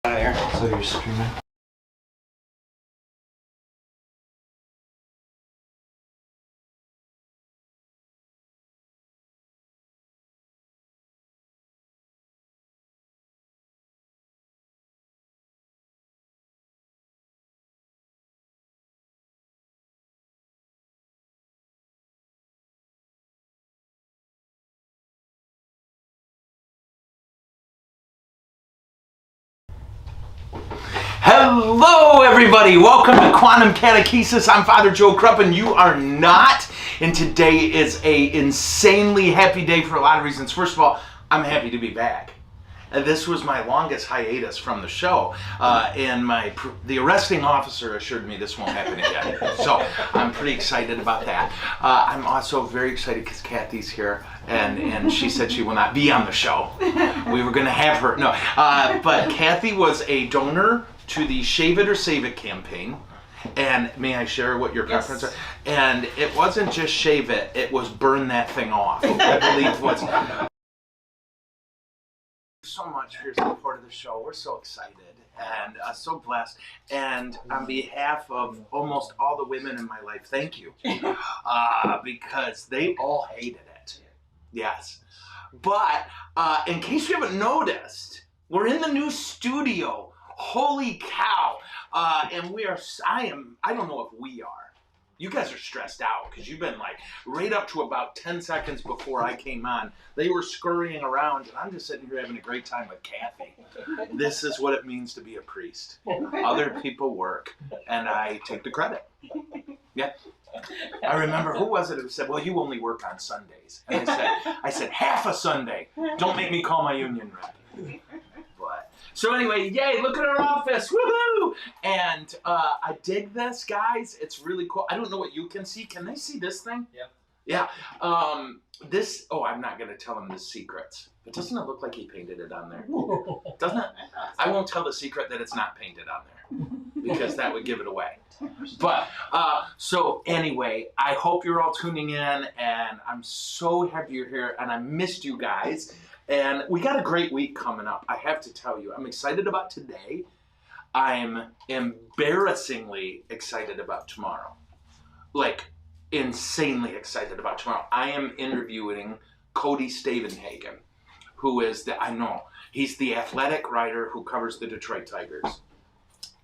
There. So you're streaming. Hello everybody, welcome to Quantum Catechesis. I'm Father Joe Krupp and you are not. And today is a insanely happy day for a lot of reasons. First of all, I'm happy to be back. This was my longest hiatus from the show, and the arresting officer assured me this won't happen again. So I'm pretty excited about that. I'm also very excited because Kathy's here, and she said she will not be on the show. We were going to have her. No, but Kathy was a donor to the Shave It or Save It campaign. And may I share what your preference are? And it wasn't just shave it, it was burn that thing off. I believe was so much for your support of the show. We're so excited and so blessed. And on behalf of almost all the women in my life, thank you. Because they all hated it. Yes. But in case you haven't noticed, we're in the new studio. Holy cow. And I don't know if we are. You guys are stressed out because you've been like right up to about 10 seconds before I came on. They were scurrying around and I'm just sitting here having a great time with Kathy. This is what it means to be a priest. Other people work and I take the credit. Yeah. I remember, who was it who said, well, you only work on Sundays. And I said, half a Sunday. Don't make me call my union rep. So anyway, yay, look at our office, woohoo! And I dig this, guys. It's really cool. I don't know what you can see. Can they see this thing? Yeah. Yeah. I'm not going to tell them the secrets. But doesn't it look like he painted it on there? Doesn't it? I won't tell the secret that it's not painted on there. Because that would give it away. But, so anyway, I hope you're all tuning in. And I'm so happy you're here. And I missed you guys. And we got a great week coming up, I have to tell you. I'm excited about today. I'm embarrassingly excited about tomorrow. Like, insanely excited about tomorrow. I am interviewing Cody Stavenhagen, who is he's the athletic writer who covers the Detroit Tigers.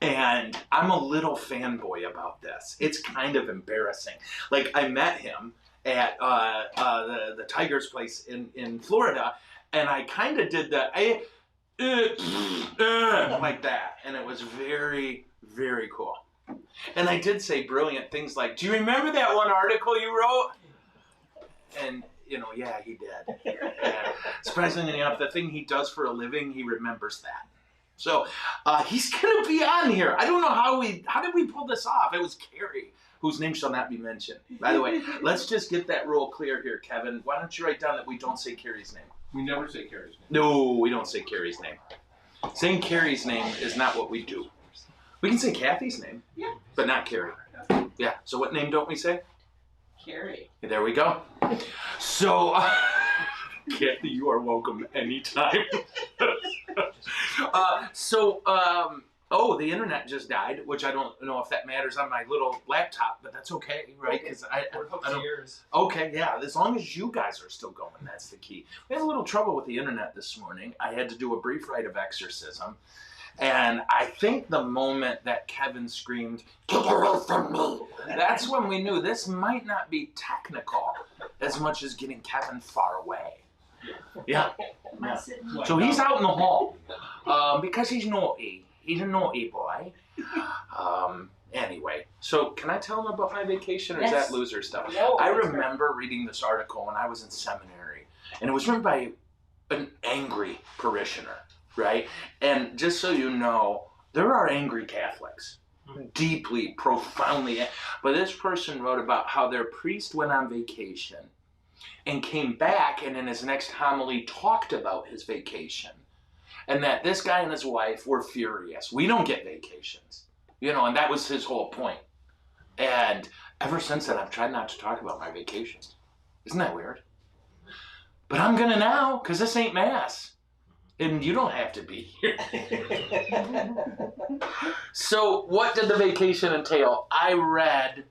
And I'm a little fanboy about this. It's kind of embarrassing. Like, I met him at the Tigers place in Florida, and I kind of did that, like that, and it was very, very cool. And I did say brilliant things like, do you remember that one article you wrote? And, yeah, he did. And surprisingly enough, the thing he does for a living, he remembers that. So he's going to be on here. I don't know how did we pull this off? It was Carrie, whose name shall not be mentioned. By the way, let's just get that rule clear here, Kevin. Why don't you write down that we don't say Carrie's name? We never say Carrie's name. No, we don't say Carrie's name. Saying Carrie's name is not what we do. We can say Kathy's name, but not Carrie. Yeah, so what name don't we say? Carrie. There we go. So, Kathy, you are welcome anytime. The internet just died, which I don't know if that matters on my little laptop, but that's okay, right? Because I don't. Yours. Okay, yeah. As long as you guys are still going, that's the key. We had a little trouble with the internet this morning. I had to do a brief rite of exorcism, and I think the moment that Kevin screamed, "Get away from me!" that's when we knew this might not be technical as much as getting Kevin far away. Yeah. So he's out in the hall because he's naughty. He's a naughty boy. Anyway, so can I tell him about my vacation, or is that loser stuff? No, I remember reading this article when I was in seminary, and it was written by an angry parishioner, right? And just so you know, there are angry Catholics, deeply, profoundly. But this person wrote about how their priest went on vacation and came back, and in his next homily talked about his vacation. And that this guy and his wife were furious. We don't get vacations. And that was his whole point. And ever since then, I've tried not to talk about my vacations. Isn't that weird? But I'm going to now, because this ain't Mass. And you don't have to be here. So what did the vacation entail? I read,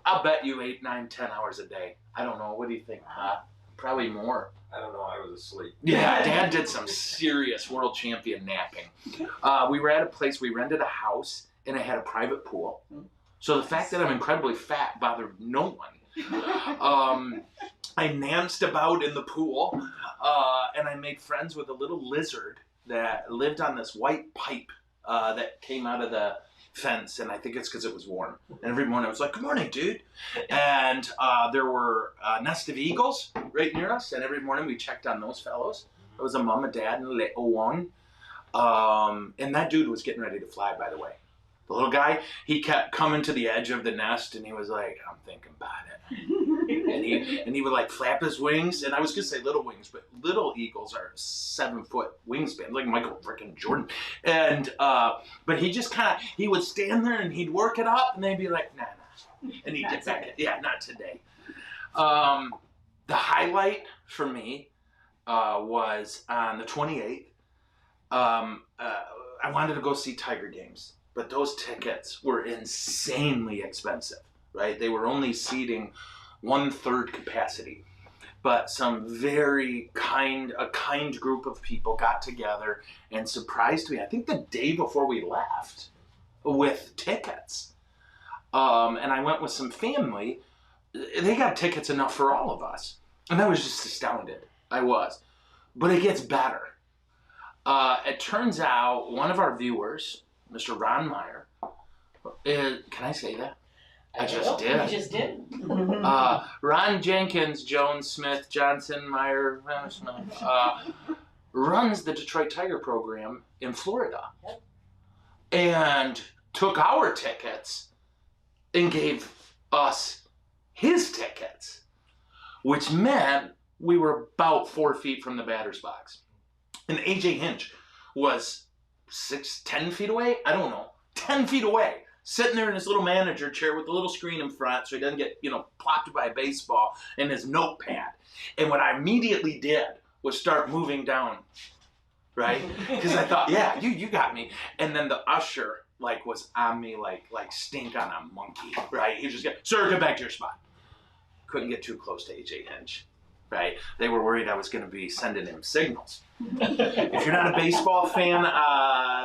I'll bet you 8, 9, 10 hours a day. I don't know. What do you think, Pat? Probably more. I don't know. I was asleep. Yeah, Dad did some serious world champion napping. We were at a place, we rented a house, and it had a private pool. So the fact that I'm incredibly fat bothered no one. I danced about in the pool, and I made friends with a little lizard that lived on this white pipe that came out of the fence, and I think it's because it was warm. And every morning I was like, "Good morning, dude." And there were a nest of eagles right near us, and every morning we checked on those fellows. It was a mom, a dad, and a little one. And that dude was getting ready to fly, by the way. The little guy, he kept coming to the edge of the nest, and he was like, "I'm thinking about it." and he would like flap his wings, and I was gonna say little wings, but little eagles are 7-foot wingspan, like Michael freaking Jordan. And but he just kind of, he would stand there and he'd work it up, and they'd be like, "Nah," and he'd get back. Yeah, not today. The highlight for me was on the 28th. I wanted to go see Tiger games, but those tickets were insanely expensive, right? They were only seating 1/3 capacity. But some very kind group of people got together and surprised me, I think the day before we left, with tickets. And I went with some family. They got tickets enough for all of us. And I was just astounded. I was. But it gets better. It turns out one of our viewers, Mr. Ron Meyer, can I say that? I just did. You just did. Ron Jenkins, Jones, Smith, Johnson, Meyer, runs the Detroit Tiger program in Florida. Yep. And took our tickets and gave us his tickets, which meant we were about 4 feet from the batter's box. And AJ Hinch was 10 feet away? I don't know. 10 feet away. Sitting there in his little manager chair with a little screen in front so he doesn't get, plopped by a baseball, and his notepad. And what I immediately did was start moving down, right? Because I thought, yeah, you got me. And then the usher, was on me like stink on a monkey, right? He just got, "Sir, get back to your spot." Couldn't get too close to AJ Hinch, right? They were worried I was going to be sending him signals. If you're not a baseball fan,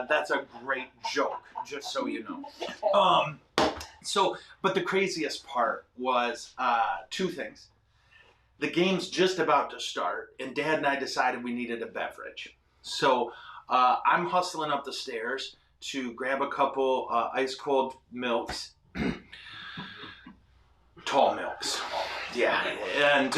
that's a great joke, just so you know. But the craziest part was 2 things. The game's just about to start, and Dad and I decided we needed a beverage. So I'm hustling up the stairs to grab a couple ice-cold milks. Tall milks. Yeah. And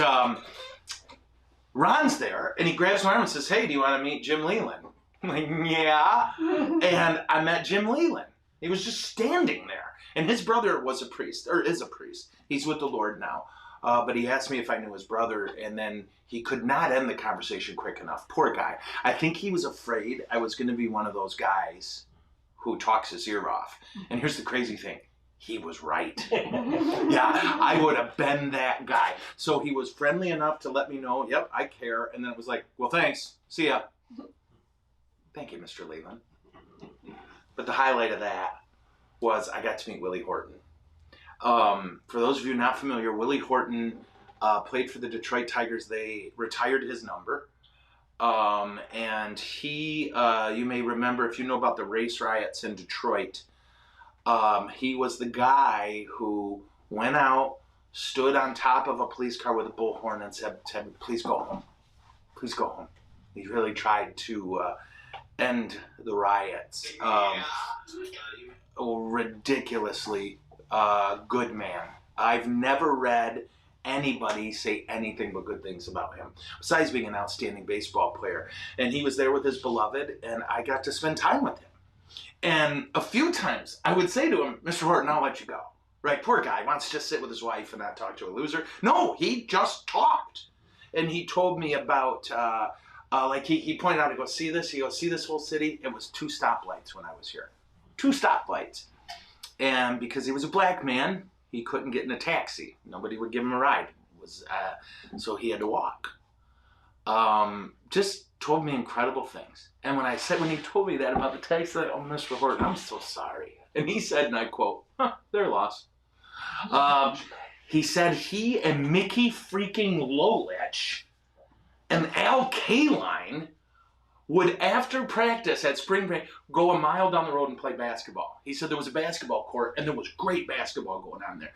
Ron's there, and he grabs my arm and says, "Hey, do you want to meet Jim Leland?" I'm like, "Yeah." And I met Jim Leland. He was just standing there. And his brother was a priest, or is a priest. He's with the Lord now. But he asked me if I knew his brother, and then he could not end the conversation quick enough. Poor guy. I think he was afraid I was going to be one of those guys who talks his ear off. And here's the crazy thing. He was right. Yeah, I would have been that guy. So he was friendly enough to let me know, "Yep, I care." And then it was like, "Well, thanks. See ya." Thank you, Mr. Leland. But the highlight of that was I got to meet Willie Horton. For those of you not familiar, Willie Horton played for the Detroit Tigers. They retired his number. And he, you may remember, if you know about the race riots in Detroit, he was the guy who went out, stood on top of a police car with a bullhorn and said, "Please go home. Please go home." He really tried to end the riots. Ridiculously good man. I've never read anybody say anything but good things about him, besides being an outstanding baseball player. And he was there with his beloved, and I got to spend time with him. And a few times I would say to him, "Mr. Horton, I'll let you go." Right? Poor guy wants to just sit with his wife and not talk to a loser. No, he just talked. And he told me about, he pointed out, he goes, "See this? He goes, see this whole city? It was 2 stoplights when I was here. 2 stoplights. And because he was a black man, he couldn't get in a taxi. Nobody would give him a ride. So he had to walk. Just told me incredible things. And when he told me that about the text, I said, oh, Mr. Horton, I'm so sorry. And he said, and I quote, their loss. He said he and Mickey freaking Lolich and Al Kaline would, after practice at spring break, go a mile down the road and play basketball. He said there was a basketball court, and there was great basketball going on there.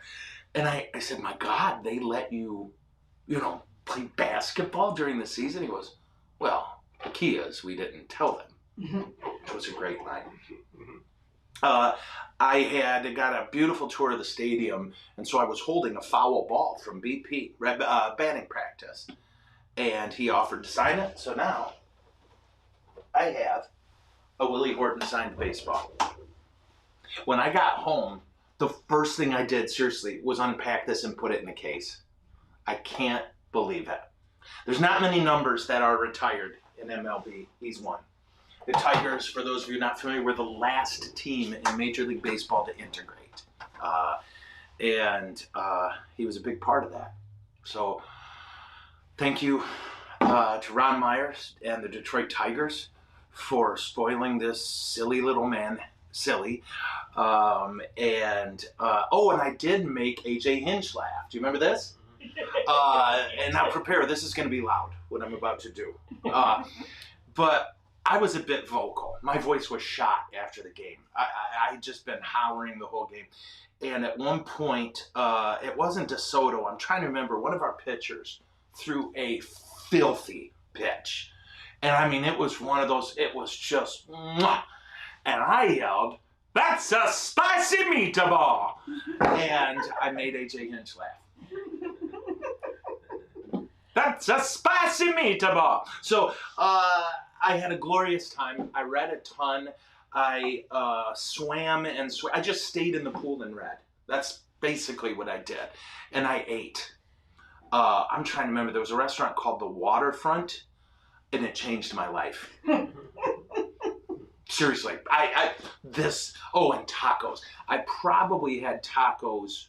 And I said, my God, they let you, play basketball during the season? He goes, well, the key is we didn't tell them. It was a great line. I had got a beautiful tour of the stadium, and so I was holding a foul ball from BP, batting practice. And he offered to sign it, so now I have a Willie Horton signed baseball. When I got home, the first thing I did, seriously, was unpack this and put it in a case. I can't believe it. There's not many numbers that are retired in MLB. He's one. The Tigers, for those of you not familiar, were the last team in Major League Baseball to integrate. And he was a big part of that. So thank you to Ron Myers and the Detroit Tigers for spoiling this silly little man silly. And I did make AJ Hinch laugh. Do you remember this? And now prepare, this is going to be loud, what I'm about to do. But I was a bit vocal. My voice was shot after the game. I had just been hollering the whole game. And at one point, it wasn't DeSoto. I'm trying to remember, one of our pitchers threw a filthy pitch. And I mean, it was one of those, it was just, mwah! And I yelled, "That's a spicy meatball!" And I made AJ Hinch laugh. That's a spicy meatball! So I had a glorious time. I read a ton. I swam and I just stayed in the pool and read. That's basically what I did. And I ate. I'm trying to remember, there was a restaurant called The Waterfront, and it changed my life. Seriously, and tacos. I probably had tacos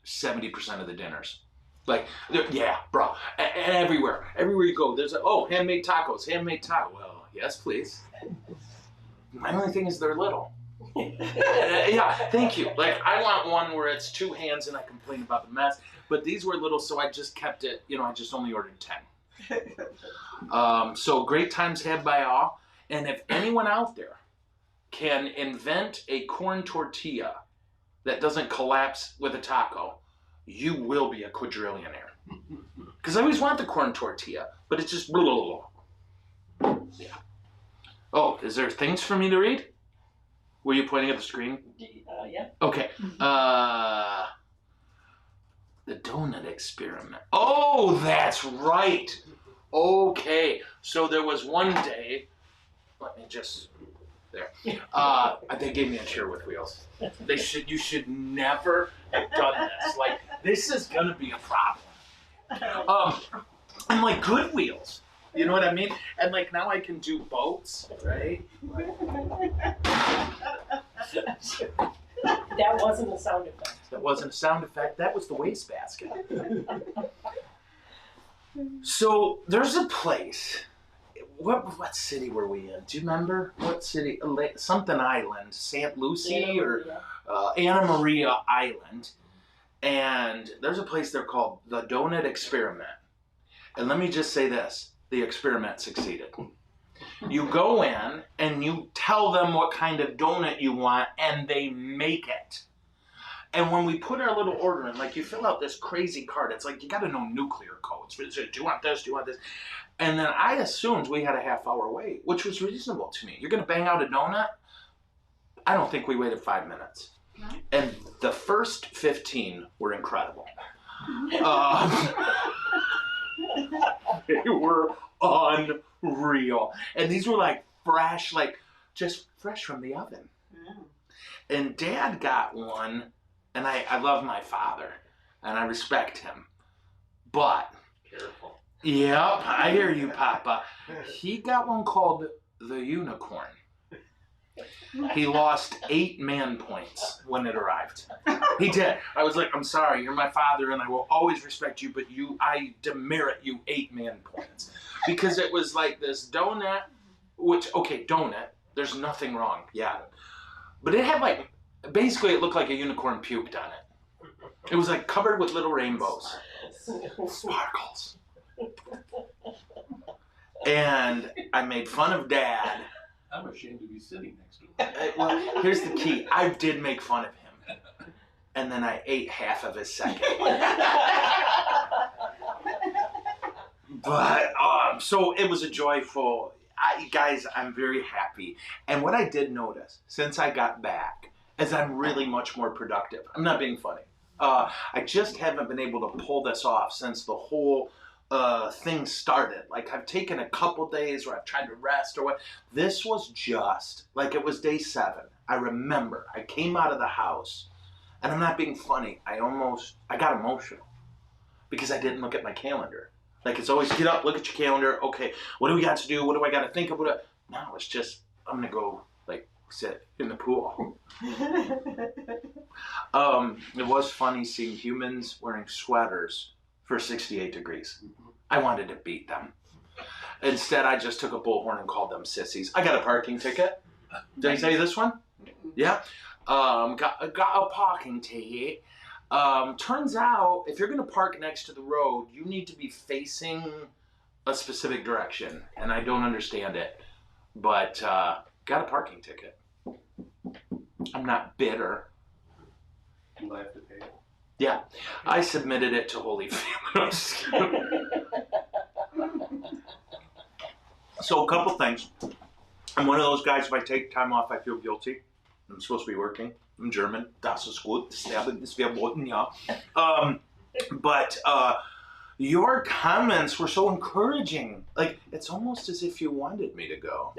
70% of the dinners. Like, yeah, bro, and everywhere you go, there's handmade tacos. Well, yes, please. My only thing is they're little. Yeah, thank you. Like, I want one where it's 2 hands and I complain about the mess, but these were little, so I just kept it, I just only ordered 10. So great times had by all. And if anyone out there can invent a corn tortilla that doesn't collapse with a taco, you will be a quadrillionaire. Because I always want the corn tortilla, but it's just blah, blah, blah. Yeah. Oh, is there things for me to read? Were you pointing at the screen? Yeah. Okay. The donut experiment. Oh, that's right. Okay. So there was one day. Let me just, there. They gave me a chair with wheels. You should never have done this. Like, this is gonna be a problem. And like good wheels. You know what I mean? And like now I can do boats, right? That wasn't a sound effect. That wasn't a sound effect. That was the wastebasket. So there's a place. What city were we in? Do you remember? What city? Something Island. St. Lucie or Anna Maria Island. And there's a place there called the Donut Experiment. And let me just say this. The experiment succeeded. You go in and you tell them what kind of donut you want and they make it. And when we put our little order in, like you fill out this crazy card, it's like you got to know nuclear codes. Do you want this? Do you want this? And then I assumed we had a half-hour wait, which was reasonable to me. You're going to bang out a donut? I don't think we waited 5 minutes. No. And the first 15 were incredible. They were unreal. And these were like fresh, like just fresh from the oven. Mm. And Dad got one, and I love my father, and I respect him. But, careful. Yep, I hear you, Papa. He got one called the Unicorn. He lost 8 man points when it arrived. He did. I was like, I'm sorry, you're my father and I will always respect you, but I demerit you 8 man points. Because it was like this donut, which, okay, donut, there's nothing wrong, yeah. But it had like, basically it looked like a unicorn puked on it. It was like covered with little rainbows. Sparkles. And I made fun of Dad. I'm ashamed to be sitting next to him. Well, here's the key. I did make fun of him. And then I ate half of his second one. But, so it was a joyful, guys, I'm very happy. And what I did notice, since I got back, is I'm really much more productive. I'm not being funny. I just haven't been able to pull this off since the whole thing started. Like, I've taken a couple days where I've tried to rest or what. This was just, like, it was day 7. I remember I came out of the house, and I'm not being funny, I got emotional because I didn't look at my calendar. Like, it's always get up, look at your calendar, okay, what do we got to do, what do I got to think of? No, it's just, I'm going to go, like, sit in the pool. It was funny seeing humans wearing sweaters for 68 degrees. I wanted to beat them. Instead, I just took a bullhorn and called them sissies. I got a parking ticket. Did I tell you this one? Yeah. Got a parking ticket. Turns out, if you're going to park next to the road, you need to be facing a specific direction. And I don't understand it. But got a parking ticket. I'm not bitter. Do I have to pay it? Yeah, I submitted it to Holy Family. So a couple things. I'm one of those guys, if I take time off, I feel guilty. I'm supposed to be working. I'm German. Das ist gut. Das verboten, ja. But your comments were so encouraging. Like, it's almost as if you wanted me to go.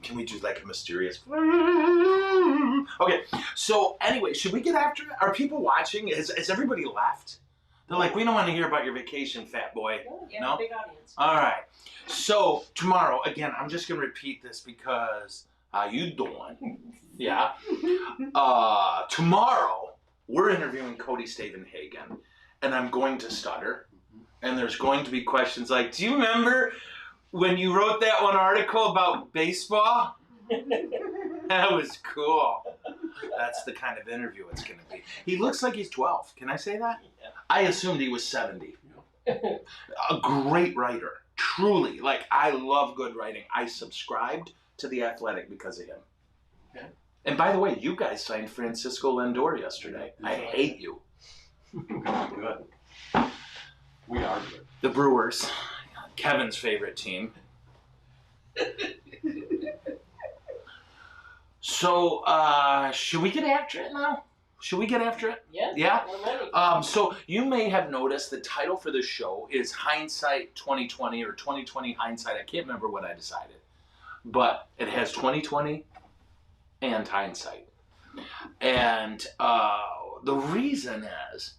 Can we do like a mysterious? Okay, so anyway, should we get after it? Are people watching? Has everybody left? They're like, we don't want to hear about your vacation, fat boy. Yeah, No? big audience. All right. So tomorrow, again, I'm just going to repeat this because how you doing? Yeah. Tomorrow, we're interviewing Cody Stavenhagen, and I'm going to stutter. And there's going to be questions like, do you remember when you wrote that one article about baseball? That was cool. That's the kind of interview it's going to be. He looks like he's 12. Can I say that? Yeah. I assumed he was 70. A great writer. Truly. Like, I love good writing. I subscribed to The Athletic because of him. Okay. And by the way, you guys signed Francisco Lindor yesterday. I hate you. Good. We are good. The Brewers. Kevin's favorite team. So, should we get after it now? Should we get after it? Yeah. Yeah? We're ready. So you may have noticed the title for the show is Hindsight 2020 or 2020 Hindsight. I can't remember what I decided. But it has 2020 and hindsight. And the reason is,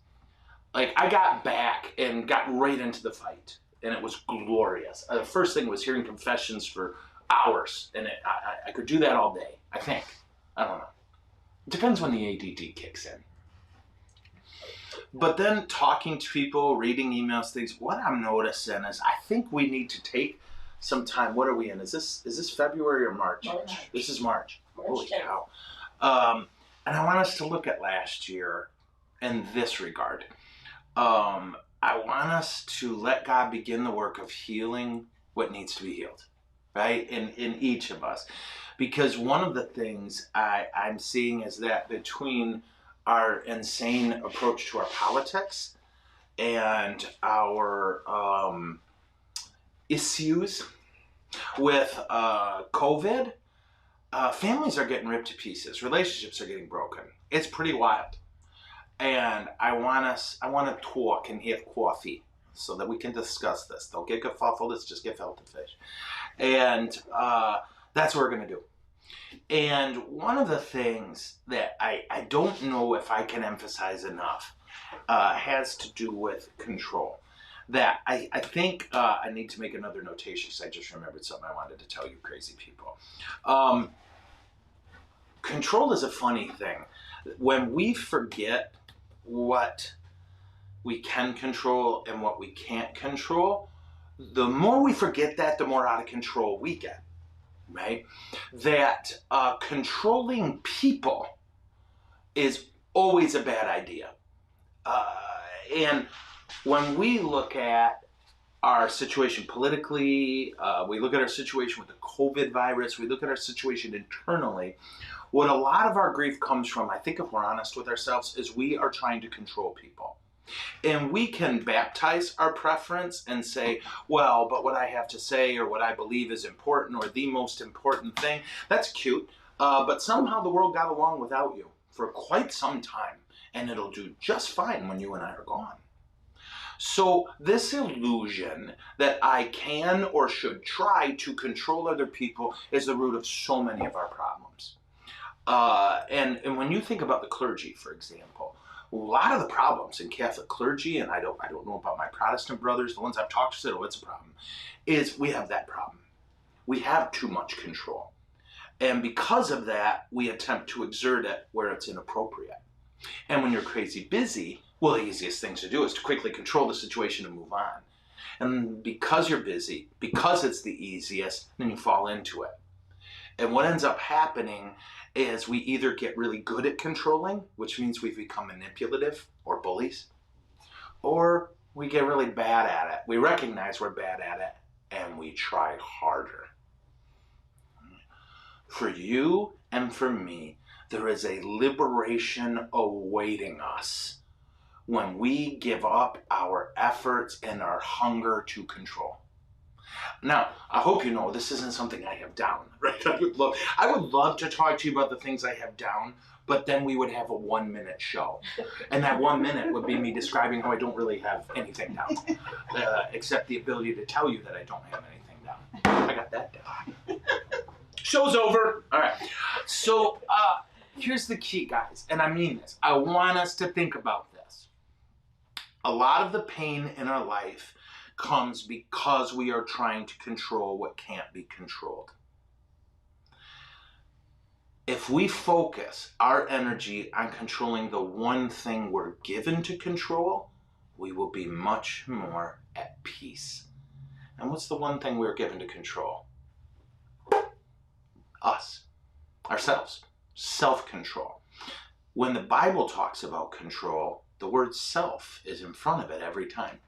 like, I got back and got right into the fight. And it was glorious. The first thing was hearing confessions for hours. And I could do that all day, I think. I don't know. It depends when the ADD kicks in. But then talking to people, reading emails, things, what I'm noticing is I think we need to take some time. What are we in? Is this February or March? March. This is March. Holy 10th. cow. And I want us to look at last year in this regard. I want us to let God begin the work of healing what needs to be healed, right? In each of us. Because one of the things I'm seeing is that between our insane approach to our politics and our issues with COVID, families are getting ripped to pieces. Relationships are getting broken. It's pretty wild. And I want to talk and have coffee so that we can discuss this. Don't get gefuffled, let's just get gefilte fish. And that's what we're going to do. And one of the things that I don't know if I can emphasize enough has to do with control. that I think I need to make another notation because I just remembered something I wanted to tell you crazy people. Control is a funny thing. When we forget what we can control and what we can't control, the more we forget that, the more out of control we get, right? That controlling people is always a bad idea. And when we look at our situation politically, we look at our situation with the COVID virus, we look at our situation internally, what a lot of our grief comes from, I think if we're honest with ourselves, is we are trying to control people. And we can baptize our preference and say, well, but what I have to say or what I believe is important or the most important thing, that's cute. But somehow the world got along without you for quite some time. And it'll do just fine when you and I are gone. So this illusion that I can or should try to control other people is the root of so many of our problems. And when you think about the clergy, for example, a lot of the problems in Catholic clergy, and I don't know about my Protestant brothers, the ones I've talked to said, oh, it's a problem, is we have that problem. We have too much control. And because of that, we attempt to exert it where it's inappropriate. And when you're crazy busy, well, the easiest thing to do is to quickly control the situation and move on. And because you're busy, because it's the easiest, then you fall into it. And what ends up happening is we either get really good at controlling, which means we've become manipulative or bullies, or we get really bad at it. We recognize we're bad at it, and we try harder. For you and for me, there is a liberation awaiting us when we give up our efforts and our hunger to control. Now, I hope you know this isn't something I have down, right? I would love to talk to you about the things I have down, but then we would have a 1-minute show. And that 1 minute would be me describing how I don't really have anything down, except the ability to tell you that I don't have anything down. I got that down. Show's over. All right. So here's the key, guys, and I mean this. I want us to think about this. A lot of the pain in our life comes because we are trying to control what can't be controlled. If we focus our energy on controlling the one thing we're given to control, we will be much more at peace. And what's the one thing we're given to control? Us, ourselves, self-control. When the Bible talks about control, the word self is in front of it every time.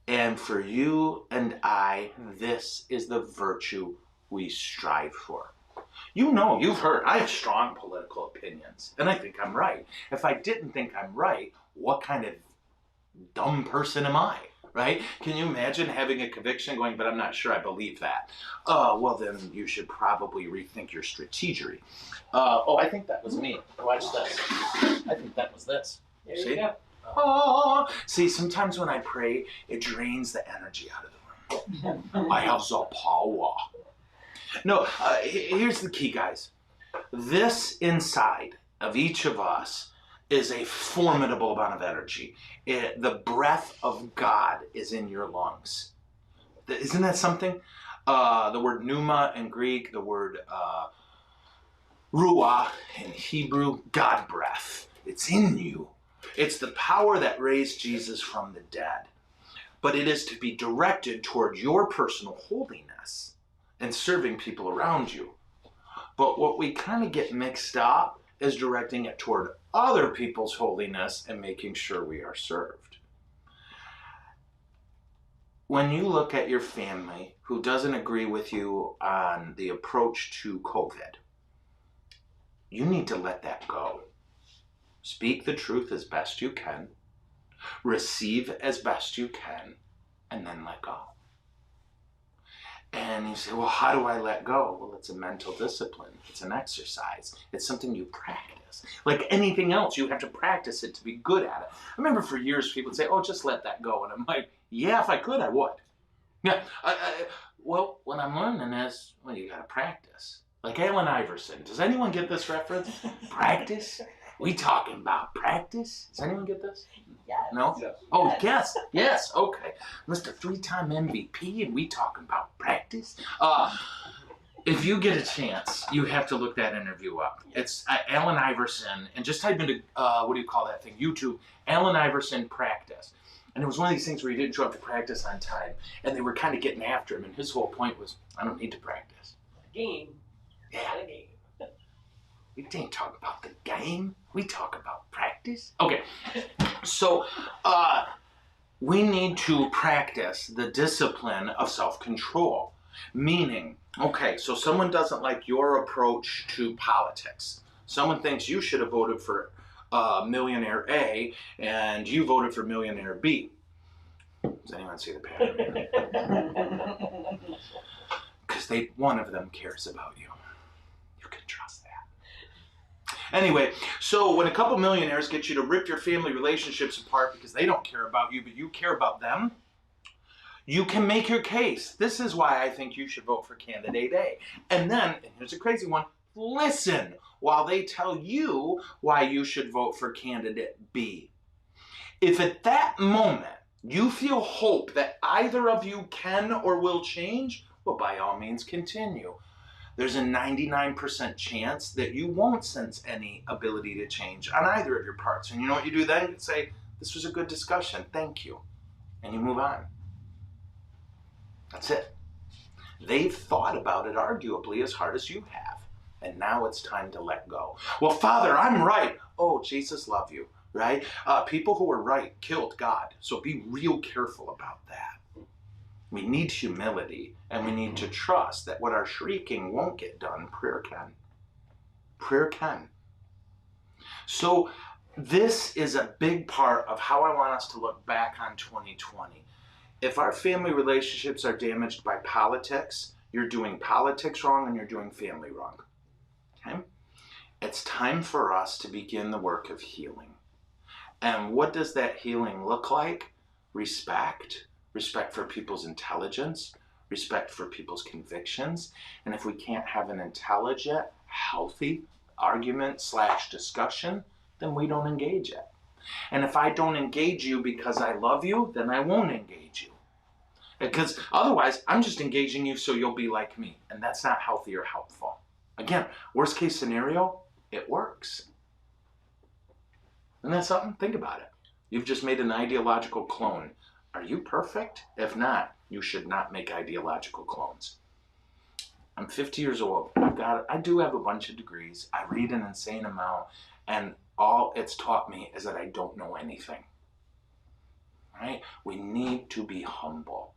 And for you and I, this is the virtue we strive for. You know, you've heard, I have strong political opinions, and I think I'm right. If I didn't think I'm right, what kind of dumb person am I, right? Can you imagine having a conviction going, but I'm not sure I believe that? Well, then you should probably rethink your strategy. Oh, I think that was me. Watch this. I think that was this. There See? you go. Oh, see, sometimes when I pray, it drains the energy out of the room. I have the power. No, here's the key, guys. This inside of each of us is a formidable amount of energy. The breath of God is in your lungs. Isn't that something? The word pneuma in Greek, the word ruah in Hebrew, God breath. It's in you. It's the power that raised Jesus from the dead. But it is to be directed toward your personal holiness and serving people around you. But what we kind of get mixed up is directing it toward other people's holiness and making sure we are served. When you look at your family who doesn't agree with you on the approach to COVID, you need to let that go. Speak the truth as best you can, receive as best you can, and then let go. And you say, well, how do I let go? Well, it's a mental discipline. It's an exercise. It's something you practice. Like anything else, you have to practice it to be good at it. I remember for years people would say, oh, just let that go. And I'm like, yeah, if I could, I would. Yeah. Well, what I'm learning is, well, you got to practice. Like Allen Iverson. Does anyone get this reference? Practice? We talking about practice? Does anyone get this? Yes. No? Yes. Oh, Yes. yes. Yes. Okay. Mr. 3-time MVP, and we talking about practice. If you get a chance, you have to look that interview up. It's Allen Iverson, and just type into, what do you call that thing? YouTube, Allen Iverson practice. And it was one of these things where he didn't show up to practice on time, and they were kind of getting after him, and his whole point was, I don't need to practice. Game. Yeah. Not a game. We didn't talk about the game. We talk about practice. Okay, so we need to practice the discipline of self-control. Meaning, okay, so someone doesn't like your approach to politics. Someone thinks you should have voted for millionaire A and you voted for millionaire B. Does anyone see the pattern? Because one of them cares about you. You can trust that. Anyway, so when a couple millionaires get you to rip your family relationships apart because they don't care about you, but you care about them, you can make your case. This is why I think you should vote for candidate A. And then, and here's a crazy one, listen while they tell you why you should vote for candidate B. If at that moment you feel hope that either of you can or will change, well, by all means continue. There's a 99% chance that you won't sense any ability to change on either of your parts. And you know what you do then? You say, this was a good discussion, thank you. And you move on. That's it. They've thought about it arguably as hard as you have. And now it's time to let go. Well, Father, I'm right. Oh, Jesus love you, right? People who are right killed God. So be real careful about that. We need humility, and we need to trust that what our shrieking won't get done, prayer can. Prayer can. So this is a big part of how I want us to look back on 2020. If our family relationships are damaged by politics, you're doing politics wrong and you're doing family wrong. Okay? It's time for us to begin the work of healing. And what does that healing look like? Respect. Respect for people's intelligence. Respect for people's convictions. And if we can't have an intelligent, healthy argument/discussion, then we don't engage it. And if I don't engage you because I love you, then I won't engage you. Because otherwise, I'm just engaging you so you'll be like me. And that's not healthy or helpful. Again, worst case scenario, it works. Isn't that something? Think about it. You've just made an ideological clone. Are you perfect? If not, you should not make ideological clones. I'm 50 years old. I do have a bunch of degrees. I read an insane amount. And all it's taught me is that I don't know anything. Right? We need to be humble.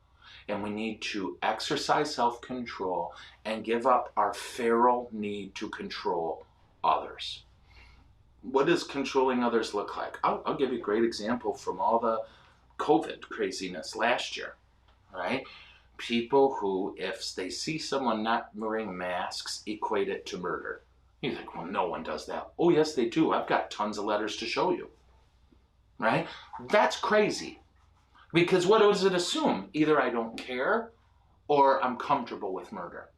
And we need to exercise self-control and give up our feral need to control others. What does controlling others look like? I'll give you a great example from all the COVID craziness last year. Right? People who, if they see someone not wearing masks, equate it to murder. You think, well, no one does that. Oh, yes, they do. I've got tons of letters to show you. Right? That's crazy. Because what does it assume? Either I don't care or I'm comfortable with murder.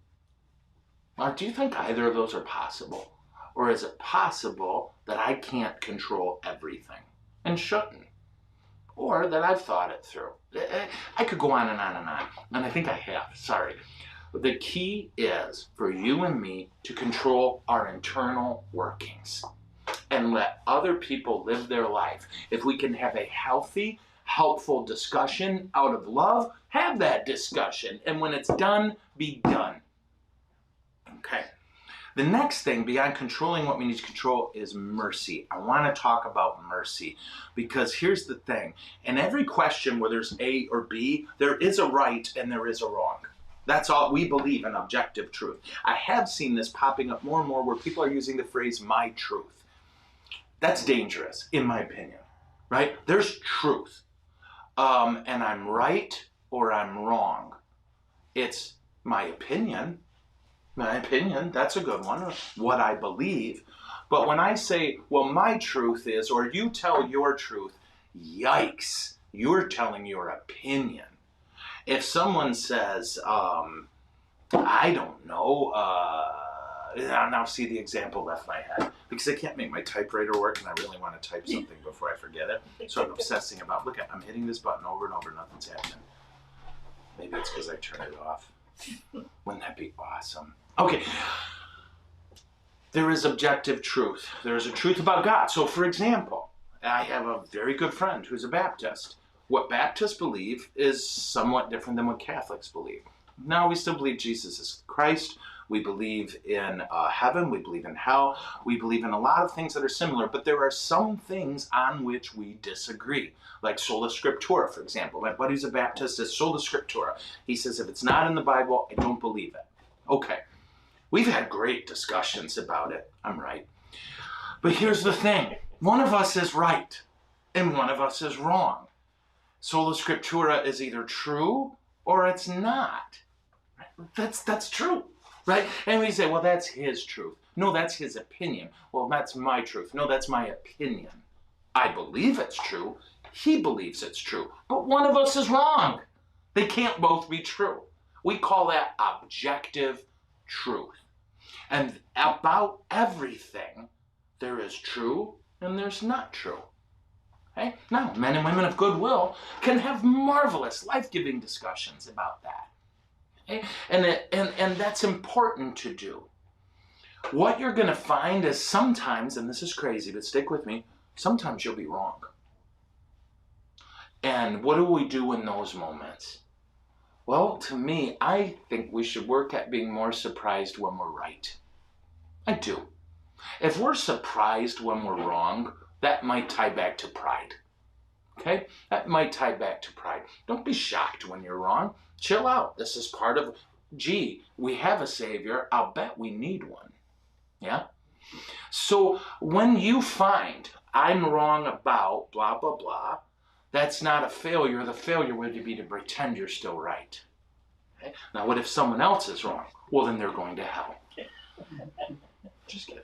Now, do you think either of those are possible? Or is it possible that I can't control everything and shouldn't? Or that I've thought it through? I could go on and on and on. And I think I have. Sorry. The key is for you and me to control our internal workings and let other people live their life. If we can have a healthy, helpful discussion out of love, have that discussion. And when it's done, be done. Okay. The next thing beyond controlling what we need to control is mercy. I want to talk about mercy because here's the thing. In every question where there's A or B, there is a right and there is a wrong. That's all we believe in objective truth. I have seen this popping up more and more where people are using the phrase my truth. That's dangerous, in my opinion, right? There's truth. And I'm right or I'm wrong. It's my opinion. My opinion, that's a good one, what I believe. But when I say, well, my truth is, or you tell your truth, yikes, you're telling your opinion. If someone says, I don't know, now see the example left my head because I can't make my typewriter work and I really want to type something before I forget it. So I'm obsessing about, look, I'm hitting this button over and over, nothing's happening. Maybe it's because I turned it off. Wouldn't that be awesome? Okay. There is objective truth. There is a truth about God. So for example, I have a very good friend who's a Baptist. What Baptists believe is somewhat different than what Catholics believe. Now, we still believe Jesus is Christ. We believe in heaven. We believe in hell. We believe in a lot of things that are similar, but there are some things on which we disagree. Like sola scriptura, for example. My buddy's a Baptist, says sola scriptura. He says, if it's not in the Bible, I don't believe it. Okay. We've had great discussions about it. I'm right. But here's the thing. One of us is right, and one of us is wrong. Sola scriptura is either true or it's not. That's true, right? And we say, well, that's his truth. No, that's his opinion. Well, that's my truth. No, that's my opinion. I believe it's true. He believes it's true. But one of us is wrong. They can't both be true. We call that objective truth. And about everything, there is true and there's not true. Okay? Now, men and women of goodwill can have marvelous, life-giving discussions about that. Okay? And that's important to do. What you're going to find is sometimes, and this is crazy, but stick with me, sometimes you'll be wrong. And what do we do in those moments? Well, to me, I think we should work at being more surprised when we're right. I do. If we're surprised when we're wrong, that might tie back to pride. Okay? That might tie back to pride. Don't be shocked when you're wrong. Chill out. This is part of, gee, we have a Savior. I'll bet we need one. Yeah? So when you find I'm wrong about blah, blah, blah, that's not a failure. The failure would be to pretend you're still right. Okay? Now, what if someone else is wrong? Well, then they're going to hell. Just kidding.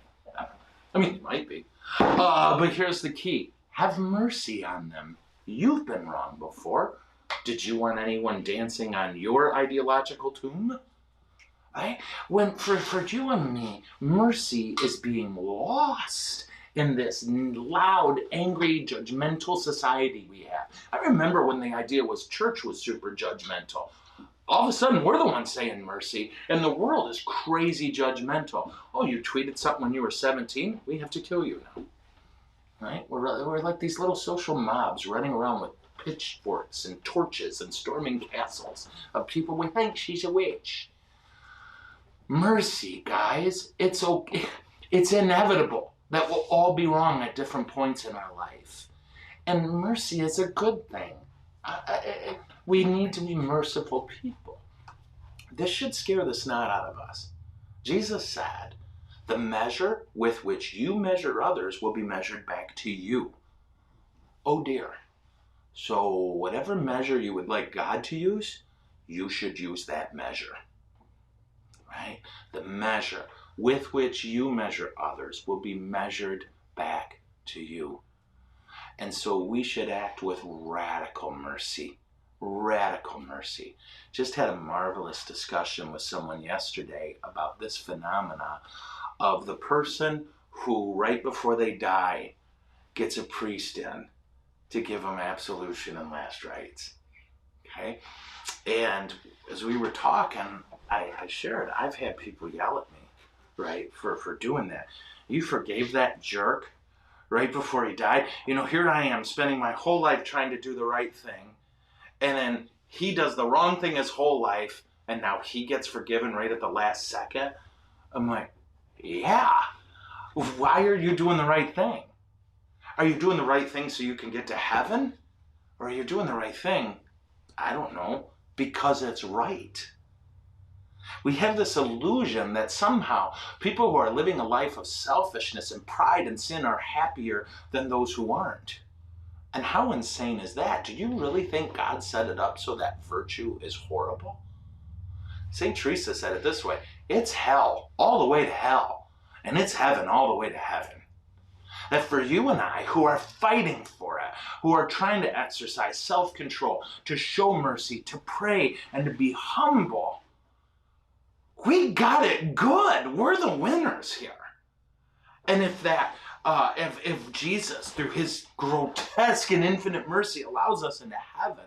I mean, it might be. But here's the key. Have mercy on them. You've been wrong before. Did you want anyone dancing on your ideological tomb? Right? When for you and me, mercy is being lost in this loud, angry, judgmental society we have. I remember when the idea was church was super judgmental. All of a sudden, we're the ones saying mercy, and the world is crazy judgmental. Oh, you tweeted something when you were 17? We have to kill you now. Right? We're like these little social mobs running around with pitchforks and torches and storming castles of people we think she's a witch. Mercy, guys. It's okay. It's inevitable that we'll all be wrong at different points in our life. And mercy is a good thing. We need to be merciful people. This should scare the snot out of us. Jesus said, the measure with which you measure others will be measured back to you. Oh dear. So whatever measure you would like God to use, you should use that measure. Right? The measure with which you measure others will be measured back to you. And so we should act with radical mercy. Radical mercy. Just had a marvelous discussion with someone yesterday about this phenomena of the person who, right before they die, gets a priest in to give them absolution and last rites. Okay? And as we were talking, I shared, I've had people yell at me, right, for doing that. You forgave that jerk right before he died? You know, here I am spending my whole life trying to do the right thing, and then he does the wrong thing his whole life, and now he gets forgiven right at the last second. I'm like, yeah. Why are you doing the right thing? Are you doing the right thing so you can get to heaven? Or are you doing the right thing, I don't know, because it's right? We have this illusion that somehow people who are living a life of selfishness and pride and sin are happier than those who aren't. And how insane is that? Do you really think God set it up so that virtue is horrible? St. Teresa said it this way, it's hell all the way to hell, and it's heaven all the way to heaven. That for you and I, who are fighting for it, who are trying to exercise self-control, to show mercy, to pray, and to be humble, We got it good. We're the winners here. And if Jesus, through his grotesque and infinite mercy, allows us into heaven,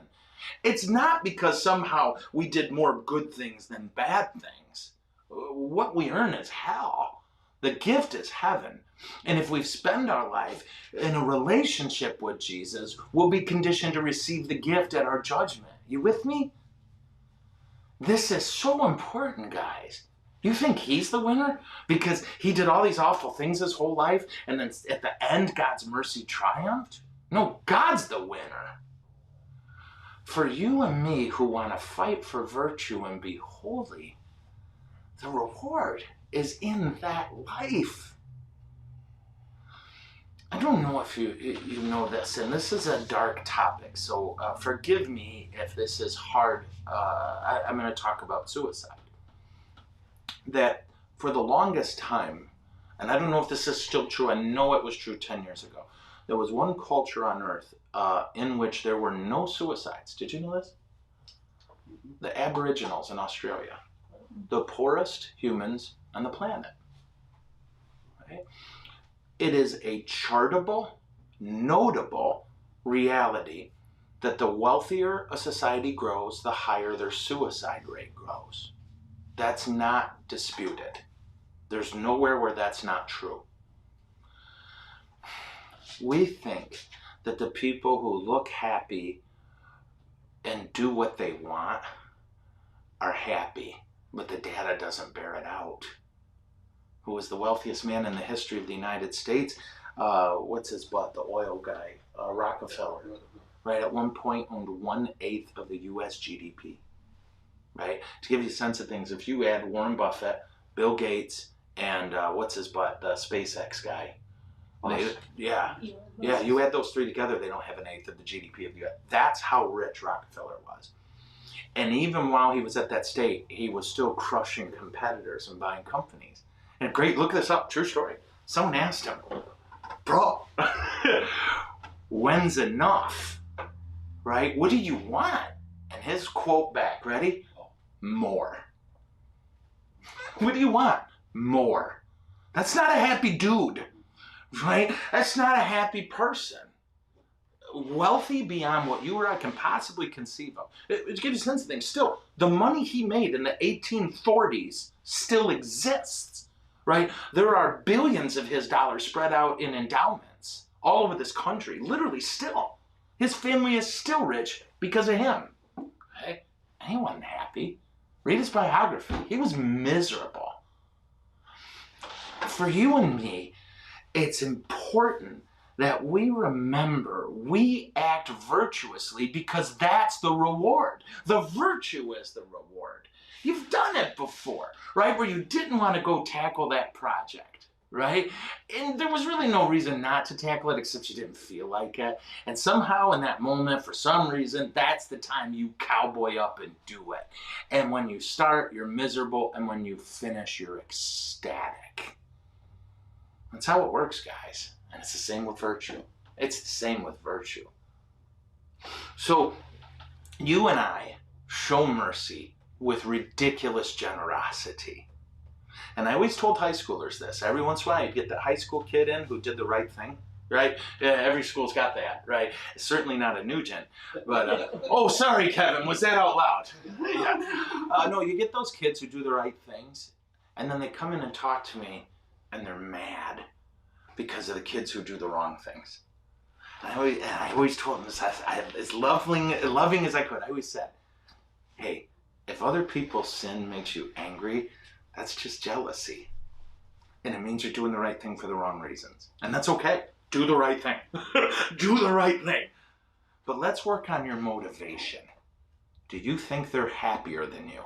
it's not because somehow we did more good things than bad things. What we earn is hell. The gift is heaven. And if we spend our life in a relationship with Jesus, we'll be conditioned to receive the gift at our judgment. You with me? This is so important, guys. You think he's the winner? Because he did all these awful things his whole life, and then at the end, God's mercy triumphed? No, God's the winner. For you and me who want to fight for virtue and be holy, the reward is in that life. I don't know if you know this, and this is a dark topic, so forgive me if this is hard. I'm going to talk about suicide. That for the longest time, and I don't know if this is still true, I know it was true 10 years ago, there was one culture on earth in which there were no suicides. Did you know this? The Aboriginals in Australia. The poorest humans on the planet. Right? It is a chartable, notable reality that the wealthier a society grows, the higher their suicide rate grows. That's not disputed. There's nowhere where that's not true. We think that the people who look happy and do what they want are happy, but the data doesn't bear it out. Who was the wealthiest man in the history of the United States? What's his butt? The oil guy, Rockefeller. Right, at one point owned 1/8 of the U.S. GDP. Right? To give you a sense of things, if you add Warren Buffett, Bill Gates, and what's his butt, the SpaceX guy. You add those three together, they don't have 1/8 of the GDP of the U.S. That's how rich Rockefeller was. And even while he was at that state, he was still crushing competitors and buying companies. And great, look this up, true story. Someone asked him, bro, when's enough? Right? What do you want? And his quote back, ready? More. What do you want? More. That's not a happy dude, right? That's not a happy person. Wealthy beyond what you or I can possibly conceive of. It gives you a sense of things. Still, the money he made in the 1840s still exists, right? There are billions of his dollars spread out in endowments all over this country, literally still. His family is still rich because of him. Okay? And he wasn't happy. Read his biography. He was miserable. For you and me, it's important that we remember we act virtuously because that's the reward. The virtue is the reward. You've done it before, right? Where you didn't want to go tackle that project, right? And there was really no reason not to tackle it except you didn't feel like it. And somehow in that moment, for some reason, that's the time you cowboy up and do it. And when you start, you're miserable. And when you finish, you're ecstatic. That's how it works, guys. And it's the same with virtue. It's the same with virtue. So you and I show mercy with ridiculous generosity. And I always told high schoolers this. Every once in a while, you'd get the high school kid in who did the right thing, right? Yeah, every school's got that, right? It's certainly not a Nugent. But, oh, sorry, Kevin, was that out loud? Yeah. No, you get those kids who do the right things, and then they come in and talk to me, and they're mad because of the kids who do the wrong things. And I always told them this, as loving as I could. I always said, hey, if other people's sin makes you angry, that's just jealousy. And it means you're doing the right thing for the wrong reasons. And that's okay. Do the right thing. Do the right thing. But let's work on your motivation. Do you think they're happier than you?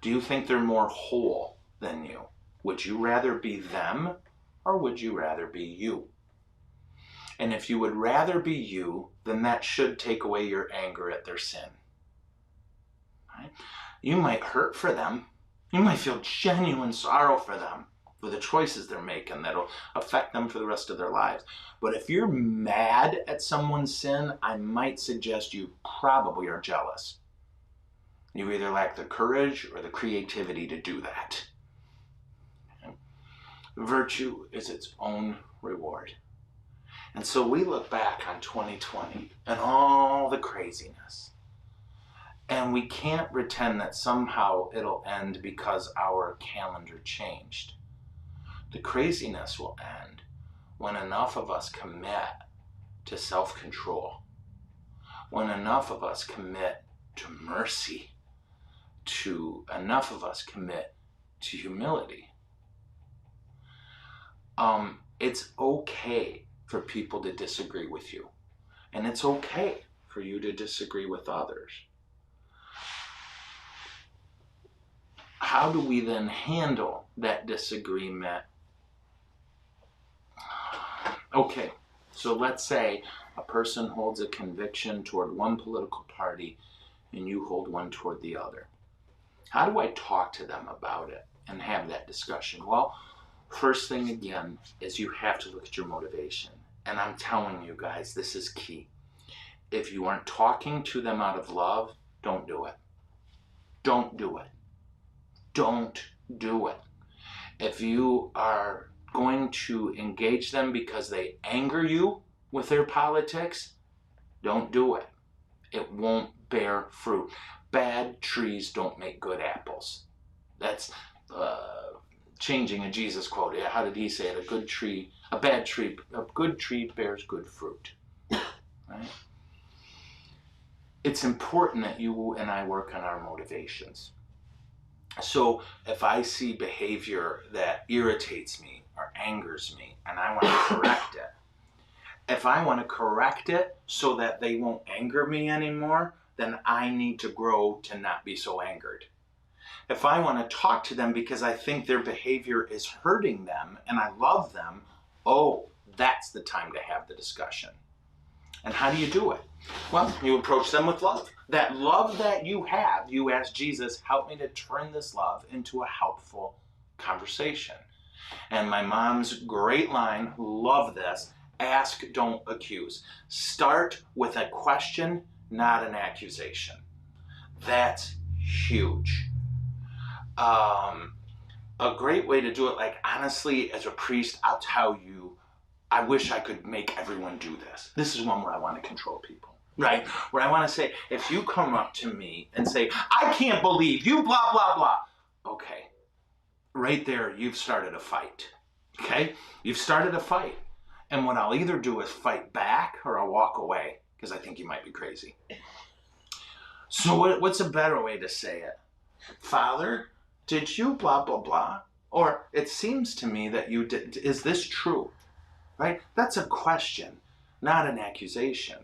Do you think they're more whole than you? Would you rather be them or would you rather be you? And if you would rather be you, then that should take away your anger at their sin. Right? You might hurt for them. You might feel genuine sorrow for them, for the choices they're making that'll affect them for the rest of their lives. But if you're mad at someone's sin, I might suggest you probably are jealous. You either lack the courage or the creativity to do that. Okay? Virtue is its own reward. And so we look back on 2020 and all the craziness. And we can't pretend that somehow it'll end because our calendar changed. The craziness will end when enough of us commit to self-control, when enough of us commit to mercy, enough of us commit to humility. It's okay for people to disagree with you, and it's okay for you to disagree with others. How do we then handle that disagreement? Okay, so let's say a person holds a conviction toward one political party and you hold one toward the other. How do I talk to them about it and have that discussion? Well, first thing again is you have to look at your motivation. And I'm telling you guys, this is key. If you aren't talking to them out of love, don't do it. Don't do it. Don't do it. If you are going to engage them because they anger you with their politics, don't do it. It won't bear fruit. Bad trees don't make good apples. That's changing a Jesus quote. How did he say it? A good tree bears good fruit. Right? It's important that you and I work on our motivations. So if I see behavior that irritates me or angers me and I want to correct it, if I want to correct it so that they won't anger me anymore, then I need to grow to not be so angered. If I want to talk to them because I think their behavior is hurting them and I love them, that's the time to have the discussion. And how do you do it? Well, you approach them with love. That love that you have, you ask Jesus, help me to turn this love into a helpful conversation. And my mom's great line, love this, ask, don't accuse. Start with a question, not an accusation. That's huge. A great way to do it, like honestly, as a priest, I'll tell you, I wish I could make everyone do this. This is one where I want to control people, right? Where I want to say, if you come up to me and say, I can't believe you, blah, blah, blah. Okay, right there, you've started a fight, okay? You've started a fight. And what I'll either do is fight back or I'll walk away because I think you might be crazy. So what's a better way to say it? Father, did you blah, blah, blah? Or it seems to me that you did. Is this true? Right? That's a question, not an accusation.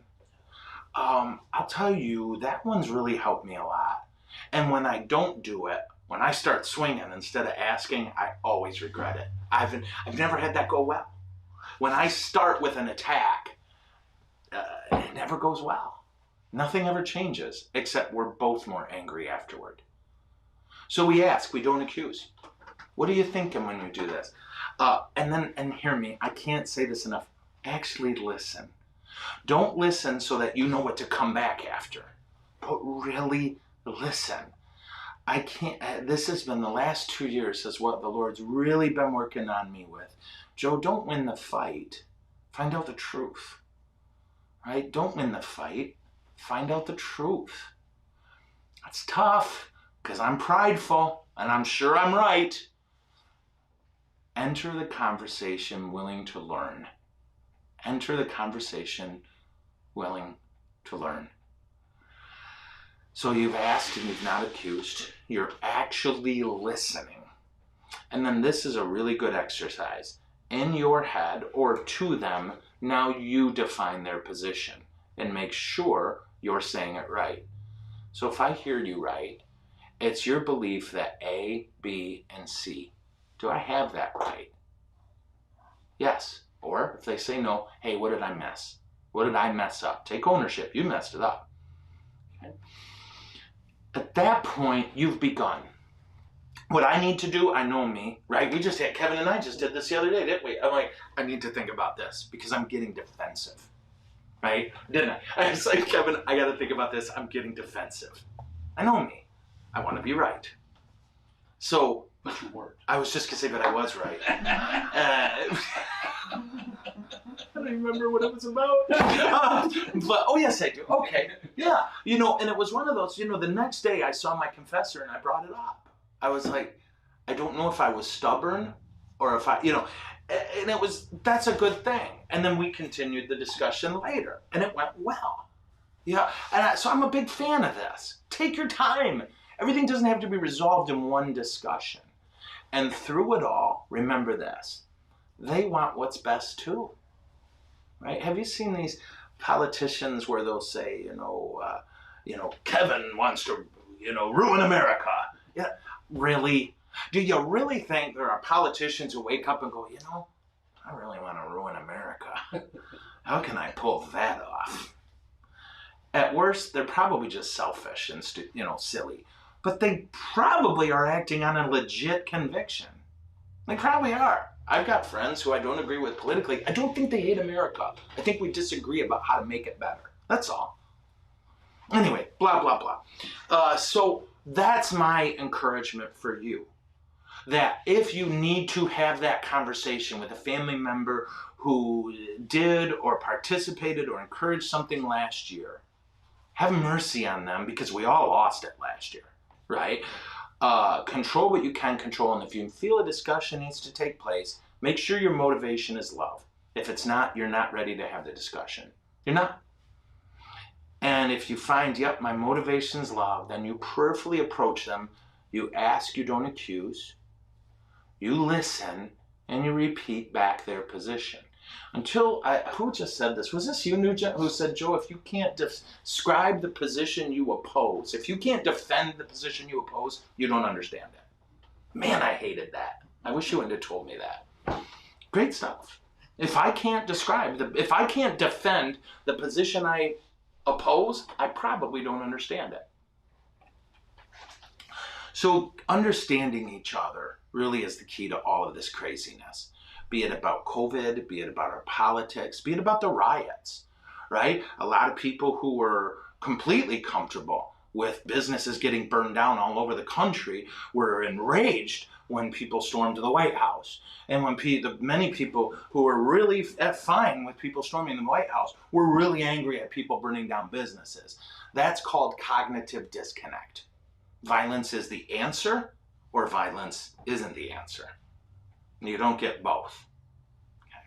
I'll tell you, that one's really helped me a lot. And when I don't do it, when I start swinging instead of asking, I always regret it. I've never had that go well. When I start with an attack, it never goes well. Nothing ever changes, except we're both more angry afterward. So we ask, we don't accuse. What are you thinking when you do this? And hear me, I can't say this enough. Actually listen. Don't listen so that you know what to come back after, but really listen. This has been the last 2 years is what the Lord's really been working on me with. Joe, don't win the fight. Find out the truth, right? Don't win the fight. Find out the truth. That's tough because I'm prideful and I'm sure I'm right. Enter the conversation willing to learn. Enter the conversation willing to learn. So you've asked and you've not accused. You're actually listening. And then this is a really good exercise. In your head or to them, now you define their position and make sure you're saying it right. So if I hear you right, it's your belief that A, B, and C. Do I have that right? Yes. Or if they say no, hey, what did I miss? What did I mess up? Take ownership. You messed it up. Okay? At that point, you've begun. What I need to do, I know me, right? Kevin and I just did this the other day, didn't we? I'm like, I need to think about this because I'm getting defensive, right? Didn't I? I was like, Kevin, I got to think about this. I'm getting defensive. I know me. I want to be right. So But you weren't. I was just going to say, but I was right. I don't remember what it was about. But, oh, yes, I do. Okay. Yeah. And it was one of those, the next day I saw my confessor and I brought it up. I was like, I don't know if I was stubborn or if and that's a good thing. And then we continued the discussion later and it went well. Yeah. And so I'm a big fan of this. Take your time. Everything doesn't have to be resolved in one discussion. And through it all, remember this, they want what's best too, right? Have you seen these politicians where they'll say, Kevin wants to, ruin America? Yeah, really? Do you really think there are politicians who wake up and go, I really want to ruin America. How can I pull that off? At worst, they're probably just selfish and silly. But they probably are acting on a legit conviction. They probably are. I've got friends who I don't agree with politically. I don't think they hate America. I think we disagree about how to make it better. That's all. Anyway, blah, blah, blah. So that's my encouragement for you. That if you need to have that conversation with a family member who did or participated or encouraged something last year, have mercy on them because we all lost it last year. Right? Control what you can control, and if you feel a discussion needs to take place, make sure your motivation is love. If it's not, you're not ready to have the discussion. You're not. And if you find, yep, my motivation is love, then you prayerfully approach them, you ask, you don't accuse, you listen, and you repeat back their position. Who just said this? Was this you, who said, Joe, if you can't describe the position you oppose, if you can't defend the position you oppose, you don't understand it. Man, I hated that. I wish you wouldn't have told me that. Great stuff. If I can't if I can't defend the position I oppose, I probably don't understand it. So understanding each other really is the key to all of this craziness. Be it about COVID, be it about our politics, be it about the riots, right? A lot of people who were completely comfortable with businesses getting burned down all over the country were enraged when people stormed the White House. And when many people who were really fine with people storming the White House were really angry at people burning down businesses. That's called cognitive disconnect. Violence is the answer, or violence isn't the answer. You don't get both. Okay.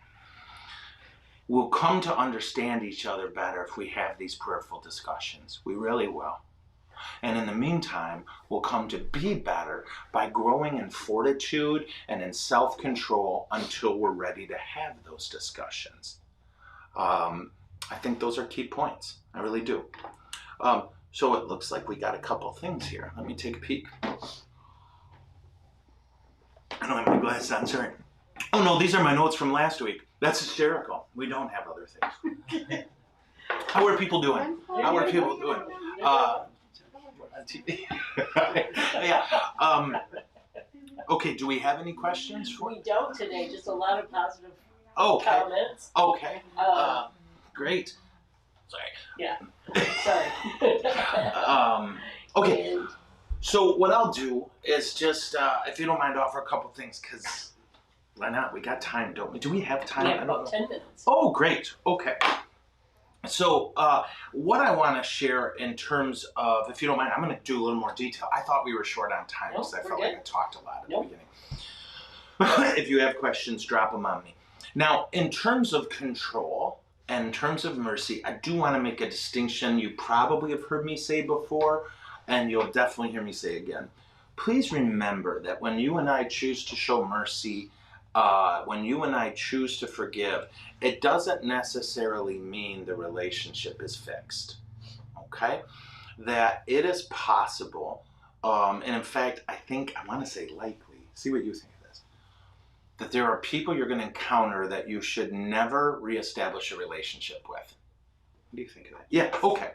We'll come to understand each other better if we have these prayerful discussions. We really will. And in the meantime, we'll come to be better by growing in fortitude and in self-control until we're ready to have those discussions. I think those are key points. I really do. So it looks like we got a couple things here. Let me take a peek. I don't have my glasses on, sorry. Oh no, these are my notes from last week. That's hysterical. We don't have other things. How are people doing? How are people doing? On TV. Yeah. Okay, do we have any questions? We don't today, just a lot of positive Okay. comments. Okay. Great. Sorry. Yeah. Sorry. Okay. And So what I'll do is just, if you don't mind, offer a couple things, because why not? We got time, don't we? Do we have time? we I have don't about know. 10 minutes. Oh, great. Okay. So what I want to share in terms of, if you don't mind, I'm going to do a little more detail. I thought we were short on time because I felt like I talked a lot at the beginning. If you have questions, drop them on me. Now, in terms of control and in terms of mercy, I do want to make a distinction you probably have heard me say before, and you'll definitely hear me say again. Please remember that when you and I choose to show mercy, when you and I choose to forgive, it doesn't necessarily mean the relationship is fixed, okay? That it is possible, and in fact, I want to say likely, see what you think of this, that there are people you're going to encounter that you should never reestablish a relationship with. What do you think of that? Yeah, okay.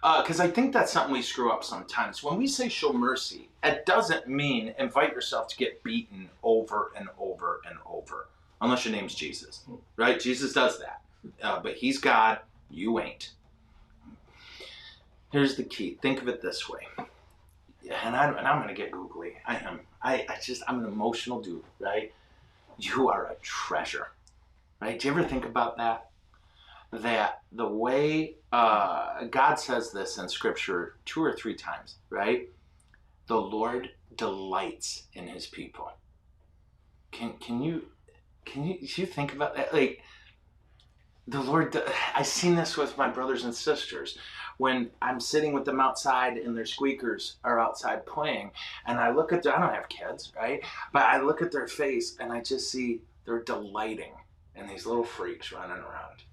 Because I think that's something we screw up sometimes. When we say show mercy, it doesn't mean invite yourself to get beaten over and over and over. Unless your name's Jesus, right? Jesus does that. But he's God, you ain't. Here's the key. Think of it this way. and I'm going to get googly. I am. I'm an emotional dude, right? You are a treasure, right? Do you ever think about that? That the way God says this in Scripture 2 or 3 times, right? The Lord delights in His people. Can you think about that? Like, the Lord, I've seen this with my brothers and sisters. When I'm sitting with them outside and their squeakers are outside playing, and I look at I don't have kids, right? But I look at their face and I just see they're delighting in these little freaks running around,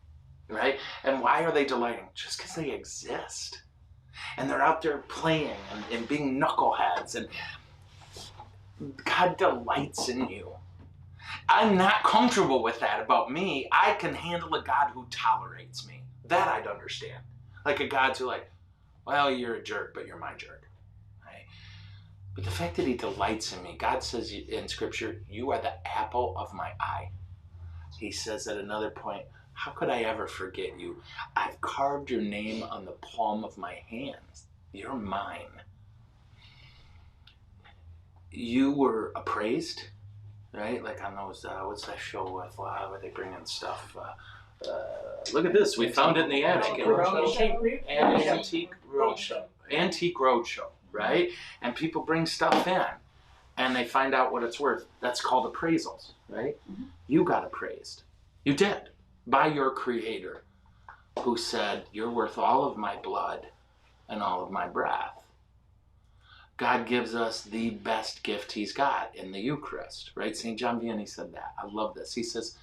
right? And why are they delighting? Just because they exist. And they're out there playing and being knuckleheads, and God delights in you. I'm not comfortable with that about me. I can handle a God who tolerates me. That I'd understand. Like a God who well, you're a jerk, but you're my jerk. Right? But the fact that He delights in me, God says in Scripture, you are the apple of my eye. He says at another point, how could I ever forget you? I've carved your name on the palm of my hands. You're mine. You were appraised, right? Like on those, what's that show with, where they bring in stuff? Look at this, we found it in the attic. Antique Roadshow, right? And people bring stuff in and they find out what it's worth. That's called appraisals, right? Mm-hmm. You got appraised. You did. By your Creator, who said, you're worth all of my blood and all of my breath. God gives us the best gift He's got in the Eucharist, right? St. John Vianney said that. I love this. He says,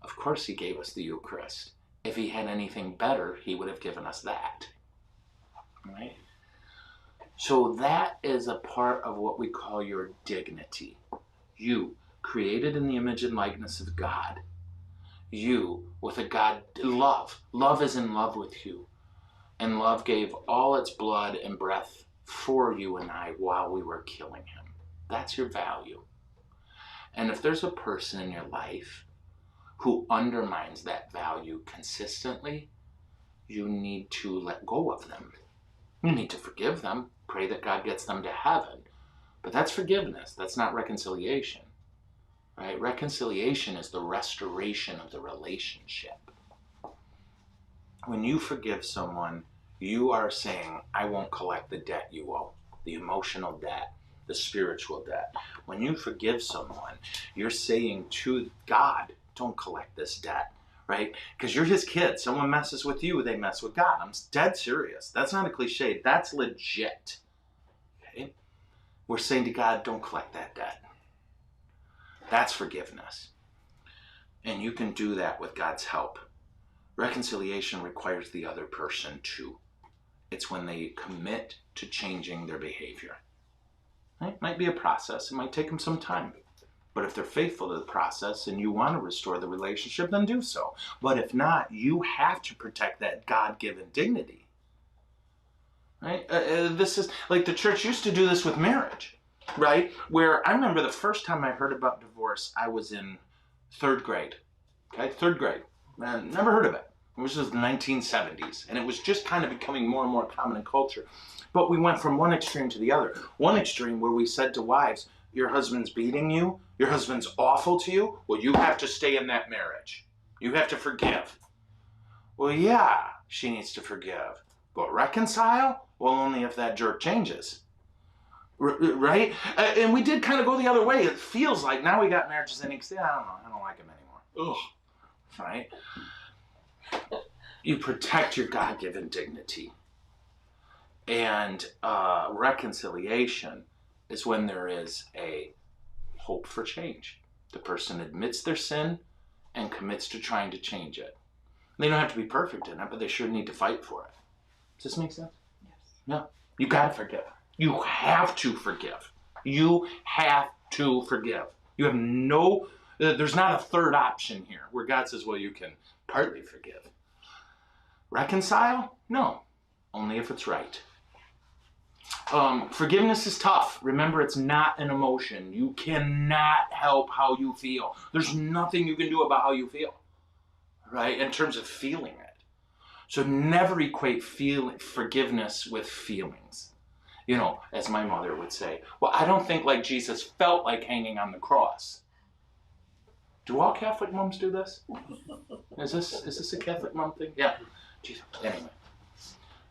of course He gave us the Eucharist. If He had anything better, He would have given us that, right? So that is a part of what we call your dignity. You, created in the image and likeness of God. You, with a God, love. Love is in love with you. And love gave all its blood and breath for you and I while we were killing Him. That's your value. And if there's a person in your life who undermines that value consistently, you need to let go of them. You need to forgive them, pray that God gets them to heaven. But that's forgiveness. That's not reconciliation. Right? Reconciliation is the restoration of the relationship. When you forgive someone, you are saying, I won't collect the debt you owe, the emotional debt, the spiritual debt. When you forgive someone, you're saying to God, don't collect this debt, right? Because you're His kid. Someone messes with you, they mess with God. I'm dead serious. That's not a cliche. That's legit. Okay? We're saying to God, don't collect that debt. That's forgiveness. And you can do that with God's help. Reconciliation requires the other person too. It's when they commit to changing their behavior. It might be a process. It might take them some time. But if they're faithful to the process and you want to restore the relationship, then do so. But if not, you have to protect that God-given dignity. Right? This is like the church used to do this with marriage, right? Where I remember the first time I heard about divorce, I was in 3rd grade. Okay, 3rd grade. Never heard of it. It was just the 1970s, and it was just kind of becoming more and more common in culture. But we went from one extreme to the other. One extreme where we said to wives, your husband's beating you, your husband's awful to you, well, you have to stay in that marriage. You have to forgive. Well, yeah, she needs to forgive. But reconcile? Well, only if that jerk changes. Right? And we did kind of go the other way. It feels like now we got marriages and I don't like him anymore. Ugh. Right? You protect your God-given dignity. And reconciliation is when there is a hope for change. The person admits their sin and commits to trying to change it. They don't have to be perfect in it, but they sure need to fight for it. Does this make sense? Yes. No. You got to forgive. You have to forgive. You have to forgive. You have no, there's not a third option here where God says, well, you can partly forgive. Reconcile? No. Only if it's right. Forgiveness is tough. Remember, it's not an emotion. You cannot help how you feel. There's nothing you can do about how you feel, right? In terms of feeling it. So never equate forgiveness with feelings. You know, as my mother would say, well, I don't think like Jesus felt like hanging on the cross. Do all Catholic moms do this? Is this a Catholic mom thing? Yeah. Jesus. Anyway.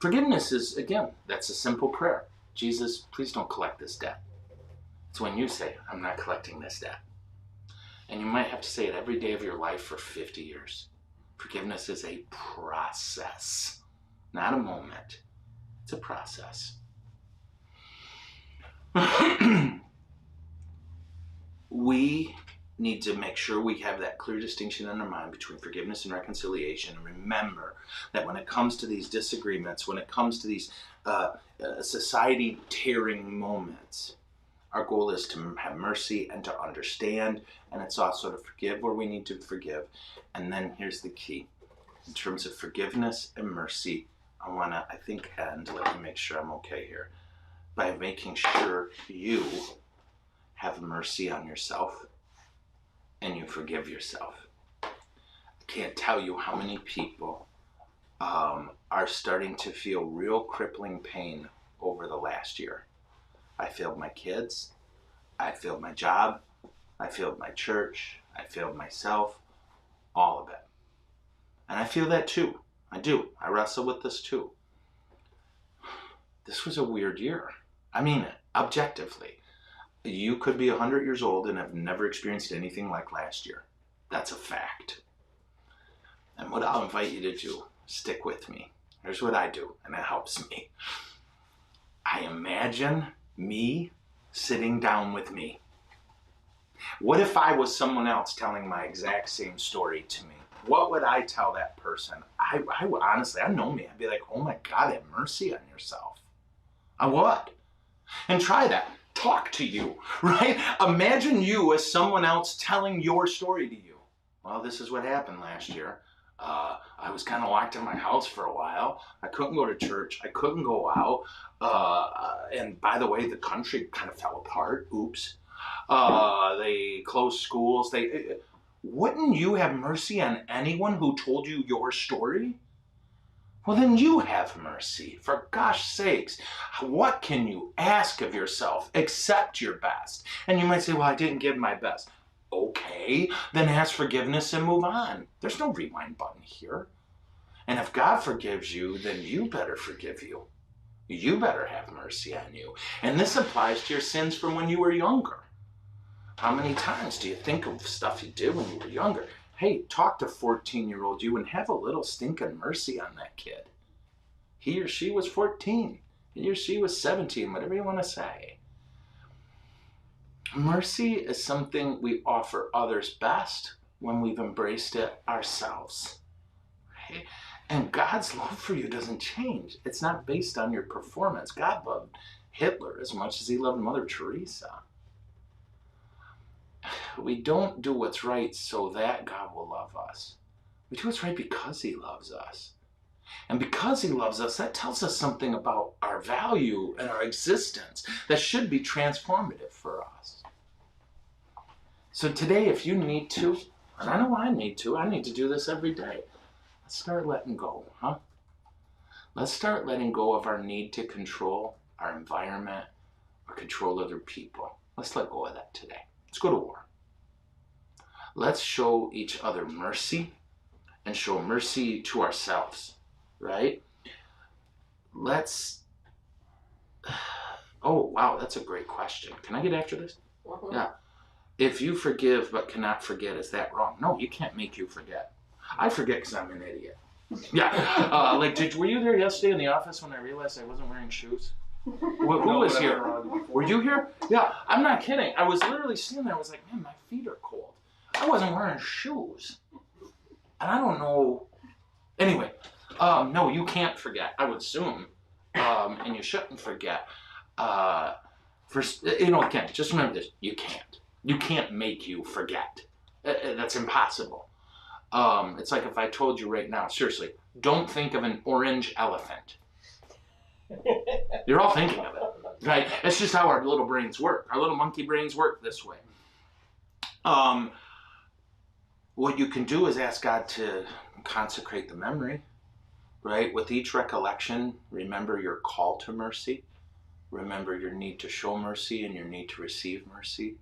Forgiveness is, again, that's a simple prayer. Jesus, please don't collect this debt. It's when you say, I'm not collecting this debt. And you might have to say it every day of your life for 50 years. Forgiveness is a process, not a moment. It's a process. We need to make sure we have that clear distinction in our mind between forgiveness and reconciliation. And remember that when it comes to these disagreements, when it comes to these society-tearing moments, our goal is to have mercy and to understand, and it's also to forgive where we need to forgive. And then here's the key. In terms of forgiveness and mercy, I want to, let me make sure I'm okay here, by making sure you have mercy on yourself and you forgive yourself. I can't tell you how many people are starting to feel real crippling pain over the last year. I failed my kids, I failed my job, I failed my church, I failed myself, all of it. And I feel that too. I do. I wrestle with this too. This was a weird year. I mean it, objectively. You could be 100 years old and have never experienced anything like last year. That's a fact. And what I'll invite you to do, stick with me. Here's what I do, and it helps me. I imagine me sitting down with me. What if I was someone else telling my exact same story to me? What would I tell that person? I would honestly, I know me. I'd be like, oh my God, have mercy on yourself. I would. And try that. Talk to you, right? Imagine you as someone else telling your story to you. Well, this is what happened last year. I was kind of locked in my house for a while. I couldn't go to church. I couldn't go out. And by the way, the country kind of fell apart. Oops. They closed schools. Wouldn't you have mercy on anyone who told you your story? Well, then you have mercy. For gosh sakes, what can you ask of yourself except your best? And you might say, well, I didn't give my best. Okay, then ask forgiveness and move on. There's no rewind button here. And if God forgives you, then you better forgive you. You better have mercy on you. And this applies to your sins from when you were younger. How many times do you think of stuff you did when you were younger? Hey, talk to 14-year-old you and have a little stinking mercy on that kid. He or she was 14. He or she was 17, whatever you want to say. Mercy is something we offer others best when we've embraced it ourselves. Right? And God's love for you doesn't change. It's not based on your performance. God loved Hitler as much as he loved Mother Teresa. We don't do what's right so that God will love us. We do what's right because he loves us. And because he loves us, that tells us something about our value and our existence that should be transformative for us. So today, if you need to, and I know I need to do this every day. Let's start letting go, huh? Let's start letting go of our need to control our environment or control other people. Let's let go of that today. Let's go to war. Let's show each other mercy and show mercy to ourselves, right? Oh, wow, that's a great question. Can I get after this? Mhm. Yeah. If you forgive but cannot forget, is that wrong? No, you can't make you forget. I forget because I'm an idiot. Yeah. Were you there yesterday in the office when I realized I wasn't wearing shoes? Who was here? Were you here? Yeah, I'm not kidding. I was literally sitting there. I was like, man, my feet are cold. I wasn't wearing shoes. And I don't know. Anyway, no, you can't forget, I would assume. And you shouldn't forget. Again, just remember this. You can't. You can't make you forget. That's impossible. It's like if I told you right now, seriously, don't think of an orange elephant. You're all thinking of it, right? It's just how our little brains work. Our little monkey brains work this way. What you can do is ask God to consecrate the memory, right? With each recollection, remember your call to mercy. remember your need to show mercy and your need to receive mercy.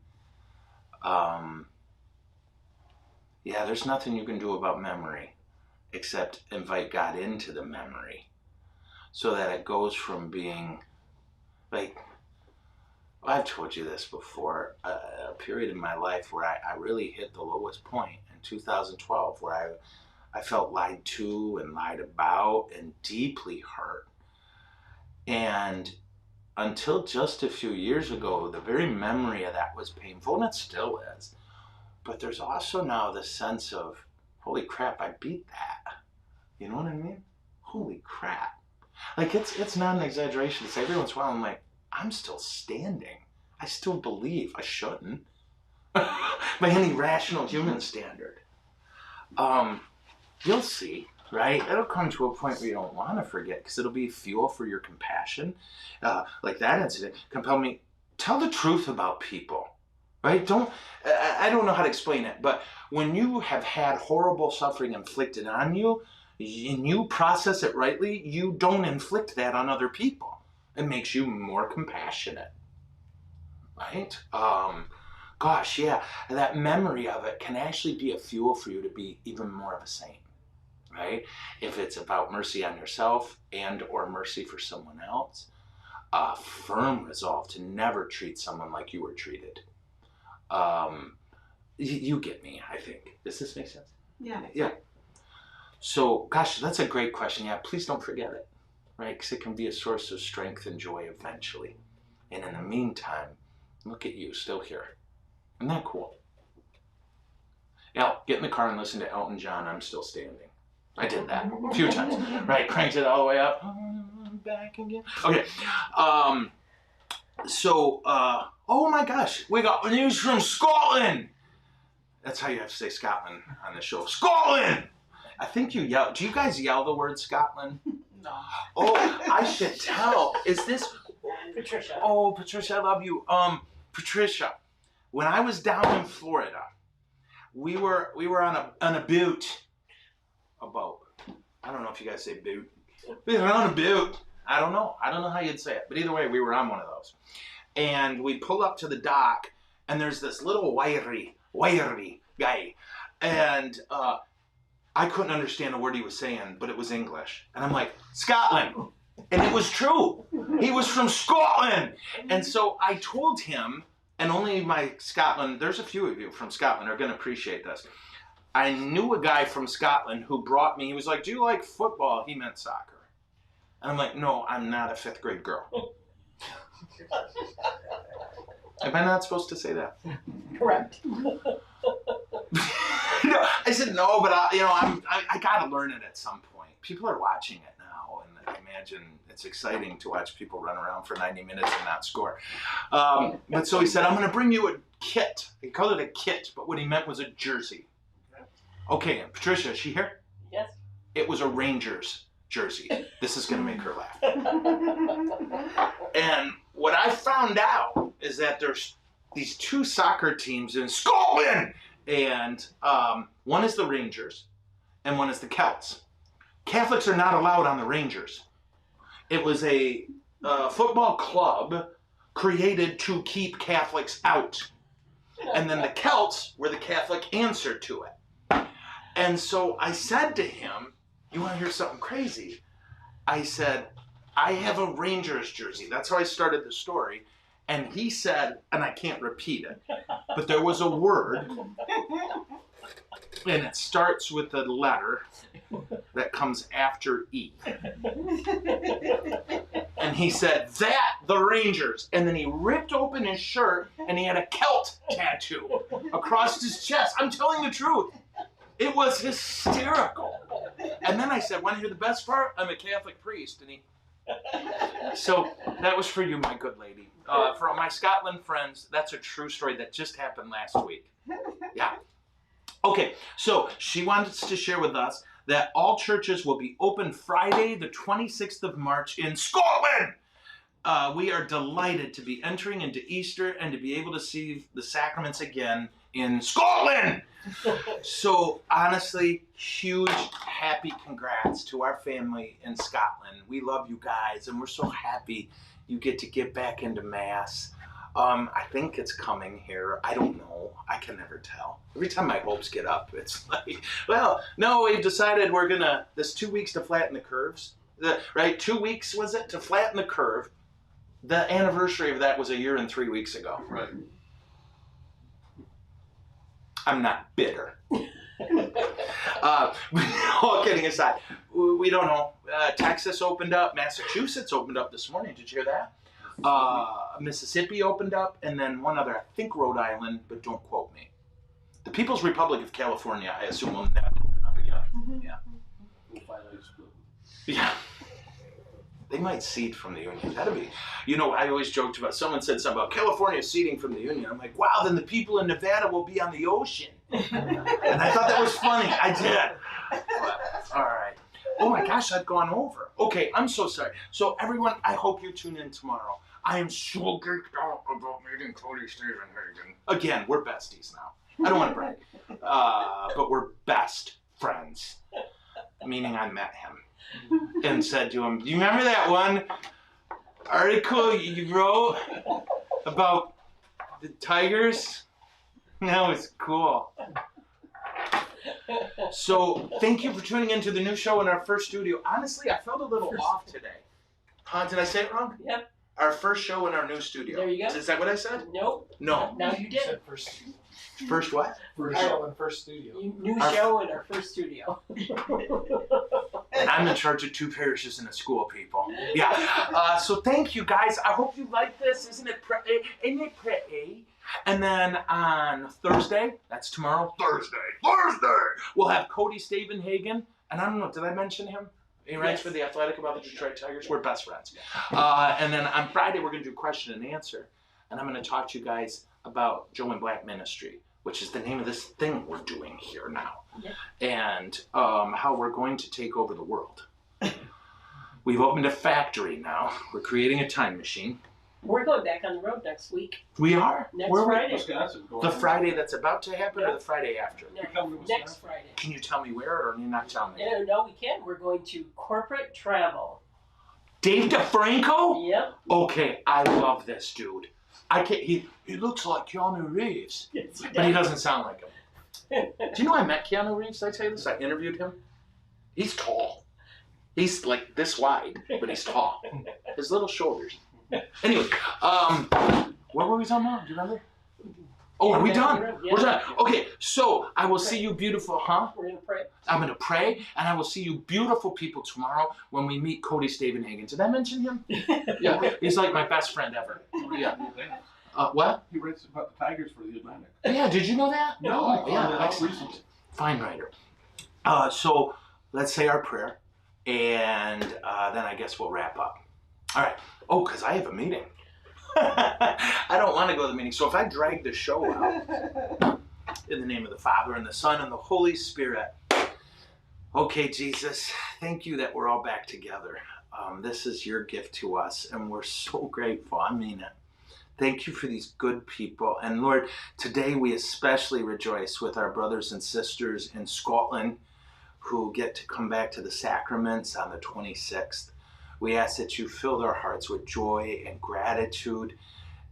Yeah, there's nothing you can do about memory except invite God into the memory so that it goes from being like, I've told you this before, a period in my life where I really hit the lowest point in 2012 where I felt lied to and lied about and deeply hurt. And until just a few years ago, the very memory of that was painful, and it still is. But there's also now the sense of, holy crap, I beat that. You know what I mean? Holy crap. Like, it's not an exaggeration to say every once in a while I'm like, I'm still standing. I still believe. I shouldn't. By any rational human standard. You'll see, right? It'll come to a point where you don't want to forget because it'll be fuel for your compassion. Like that incident compelled me, tell the truth about people. Right? I don't know how to explain it, but when you have had horrible suffering inflicted on you, and you process it rightly, you don't inflict that on other people. It makes you more compassionate. Right? Gosh, yeah, that memory of it can actually be a fuel for you to be even more of a saint. Right? If it's about mercy on yourself and or mercy for someone else, a firm resolve to never treat someone like you were treated. You get me, I think. Does this make sense? Yeah. Yeah. So, gosh, that's a great question. Yeah, please don't forget it, right? Because it can be a source of strength and joy eventually. And in the meantime, look at you, still here. Isn't that cool? Get in the car and listen to Elton John, I'm Still Standing. I did that a few times, right? Cranked it all the way up. Back again. Okay. Oh my gosh, we got news from Scotland. That's how you have to say Scotland on the show. Scotland! I think you yell. Do you guys yell the word Scotland? No. Oh, I should tell. Is this Patricia. Oh, Patricia, I love you. Patricia, when I was down in Florida, we were on a boat. A boat. I don't know if you guys say boot. We were on a boat. I don't know how you'd say it, but either way, we were on one of those. And we pull up to the dock, and there's this little wiry guy. And I couldn't understand a word he was saying, but it was English. And I'm like, Scotland. And it was true. He was from Scotland. And so I told him, and only my Scotland, there's a few of you from Scotland are going to appreciate this. I knew a guy from Scotland who brought me, he was like, do you like football? He meant soccer. And I'm like, no, I'm not a 5th grade girl. Am I not supposed to say that? Correct. No, I said no, but I got to learn it at some point. People are watching it now, and I imagine it's exciting to watch people run around for 90 minutes and not score. But so he said, I'm going to bring you a kit. He called it a kit, but what he meant was a jersey. Okay, Patricia, is she here? Yes. It was a Rangers jersey. This is going to make her laugh. And what I found out is that there's these 2 soccer teams in Scotland, and one is the Rangers, and one is the Celts. Catholics are not allowed on the Rangers. It was a football club created to keep Catholics out. And then the Celts were the Catholic answer to it. And so I said to him, you want to hear something crazy? I said, I have a Rangers jersey. That's how I started the story. And he said, and I can't repeat it, but there was a word, and it starts with a letter that comes after E. And he said, the Rangers. And then he ripped open his shirt, and he had a Celt tattoo across his chest. I'm telling the truth. It was hysterical. And then I said, want to hear the best part? I'm a Catholic priest. And so that was for you, my good lady. For all my Scotland friends, that's a true story that just happened last week. Yeah. Okay, so she wants to share with us that all churches will be open Friday, the 26th of March in Scotland. We are delighted to be entering into Easter and to be able to see the sacraments again in Scotland. So honestly, huge happy congrats to our family in Scotland. We love you guys, and we're so happy you get to get back into Mass. I think it's coming here. I don't know. I can never tell. Every time my hopes get up, it's like, well, no, we've decided we're gonna, this 2 weeks to flatten the curves. Right, 2 weeks was it to flatten the curve? The anniversary of that was 1 year and 3 weeks ago. Right. I'm not bitter. All kidding aside, we don't know. Texas opened up. Massachusetts opened up this morning. Did you hear that? Mississippi opened up, and then one other, I think Rhode Island, but don't quote me. The People's Republic of California, I assume, will never open up again. Yeah. We'll finally split. Yeah. They might cede from the Union. That'd be, you know, I always joked about, someone said something about California ceding from the Union. I'm like, wow, then the people in Nevada will be on the ocean. And I thought that was funny. I did. But, all right. Oh my gosh, I've gone over. Okay, I'm so sorry. So everyone, I hope you tune in tomorrow. I am so geeked out about meeting Cody Stevenhagen. Again, we're besties now. I don't want to brag. But we're best friends. Meaning I met him and said to him, do you remember that one article you wrote about the tigers? That was cool. So thank you for tuning into the new show in our first studio. Honestly, I felt a little off today. Did I say it wrong? Yep. Our first show in our new studio. There you go. Is that what I said? Nope. No. Now you did. Said first What? show and first studio. New show in our first studio. And I'm in charge of 2 parishes and a school, people. Yeah. So thank you, guys. I hope you like this. Isn't it pretty? And then on Thursday, that's tomorrow, Thursday, we'll have Cody Stevenhagen. And I don't know, did I mention him? He writes for The Athletic about the Detroit Tigers. We're best friends. And then on Friday, we're going to do question and answer. And I'm going to talk to you guys about Joe and Black Ministry, which is the name of this thing we're doing here now. Yep. And how we're going to take over the world. We've opened a factory now. We're creating a time machine. We're going back on the road next week. We are? Next Where Friday. Wisconsin. Going The on. Friday that's about to happen or the Friday after? No, coming to next Wisconsin? Friday. Can you tell me where or are you not telling me? No, we can. We're going to corporate travel. Dave DeFranco? Yep. Okay, I love this dude. I can't, he looks like Keanu Reeves, Yes, but he doesn't sound like him. Do you know I met Keanu Reeves? Did I tell you this? I interviewed him. He's tall. He's like this wide, but he's tall. His little shoulders. Anyway, what were we talking about? Do you remember? Oh, are we done? Yeah. We're done. Okay, so I will see you beautiful, huh? We're going to pray. I'm going to pray, and I will see you beautiful people tomorrow when we meet Cody Stevenhagen. Did I mention him? Yeah, he's like my best friend ever. Yeah. What? He writes about the Tigers for the Atlantic. Yeah, did you know that? No, I found Yeah, it out excellent. recently. Fine writer. So let's say our prayer, and then I guess we'll wrap up. All right. Oh, because I have a meeting. I don't want to go to the meeting. So if I drag the show out, in the name of the Father, and the Son, and the Holy Spirit. Okay, Jesus, thank you that we're all back together. This is your gift to us, and we're so grateful. I mean it. Thank you for these good people. And Lord, today we especially rejoice with our brothers and sisters in Scotland who get to come back to the sacraments on the 26th. We ask that you fill their hearts with joy and gratitude.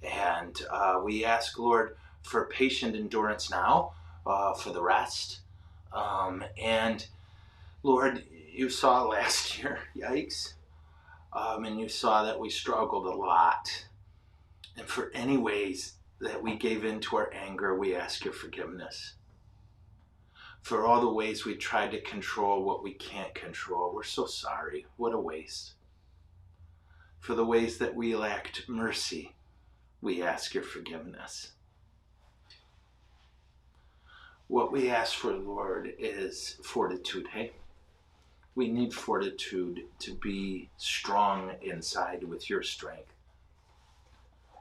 And we ask, Lord, for patient endurance now, for the rest. And Lord, you saw last year, yikes. And you saw that we struggled a lot. And for any ways that we gave in to our anger, we ask your forgiveness. For all the ways we tried to control what we can't control, we're so sorry. What a waste. For the ways that we lacked mercy, we ask your forgiveness. What we ask for, Lord, is fortitude, hey? We need fortitude to be strong inside with your strength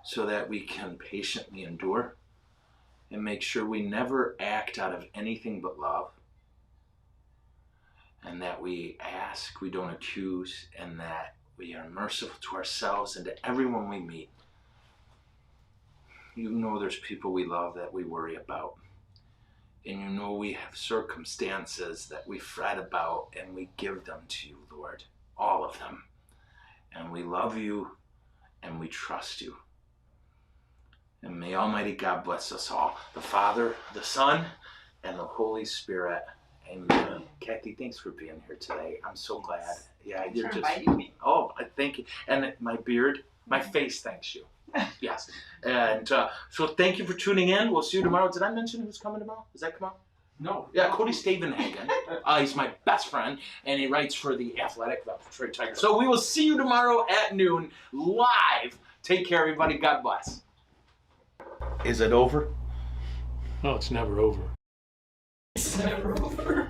so that we can patiently endure and make sure we never act out of anything but love, and that we ask, we don't accuse, and that we are merciful to ourselves and to everyone we meet. You know there's people we love that we worry about. And you know we have circumstances that we fret about, and we give them to you, Lord. All of them. And we love you, and we trust you. And may Almighty God bless us all, the Father, the Son, and the Holy Spirit. Amen. Kathy, thanks for being here today. I'm so glad. Yeah, Thanks you're for just. inviting me. Oh, thank you. And my beard, my face thanks you. Yes. And so thank you for tuning in. We'll see you tomorrow. Did I mention who's coming tomorrow? Does that come out? No. Yeah, Cody Stavenhagen. He's my best friend, and he writes for The Athletic, the Detroit Tigers. So we will see you tomorrow at noon, live. Take care, everybody. God bless. Is it over? Oh, it's never over. It's never over.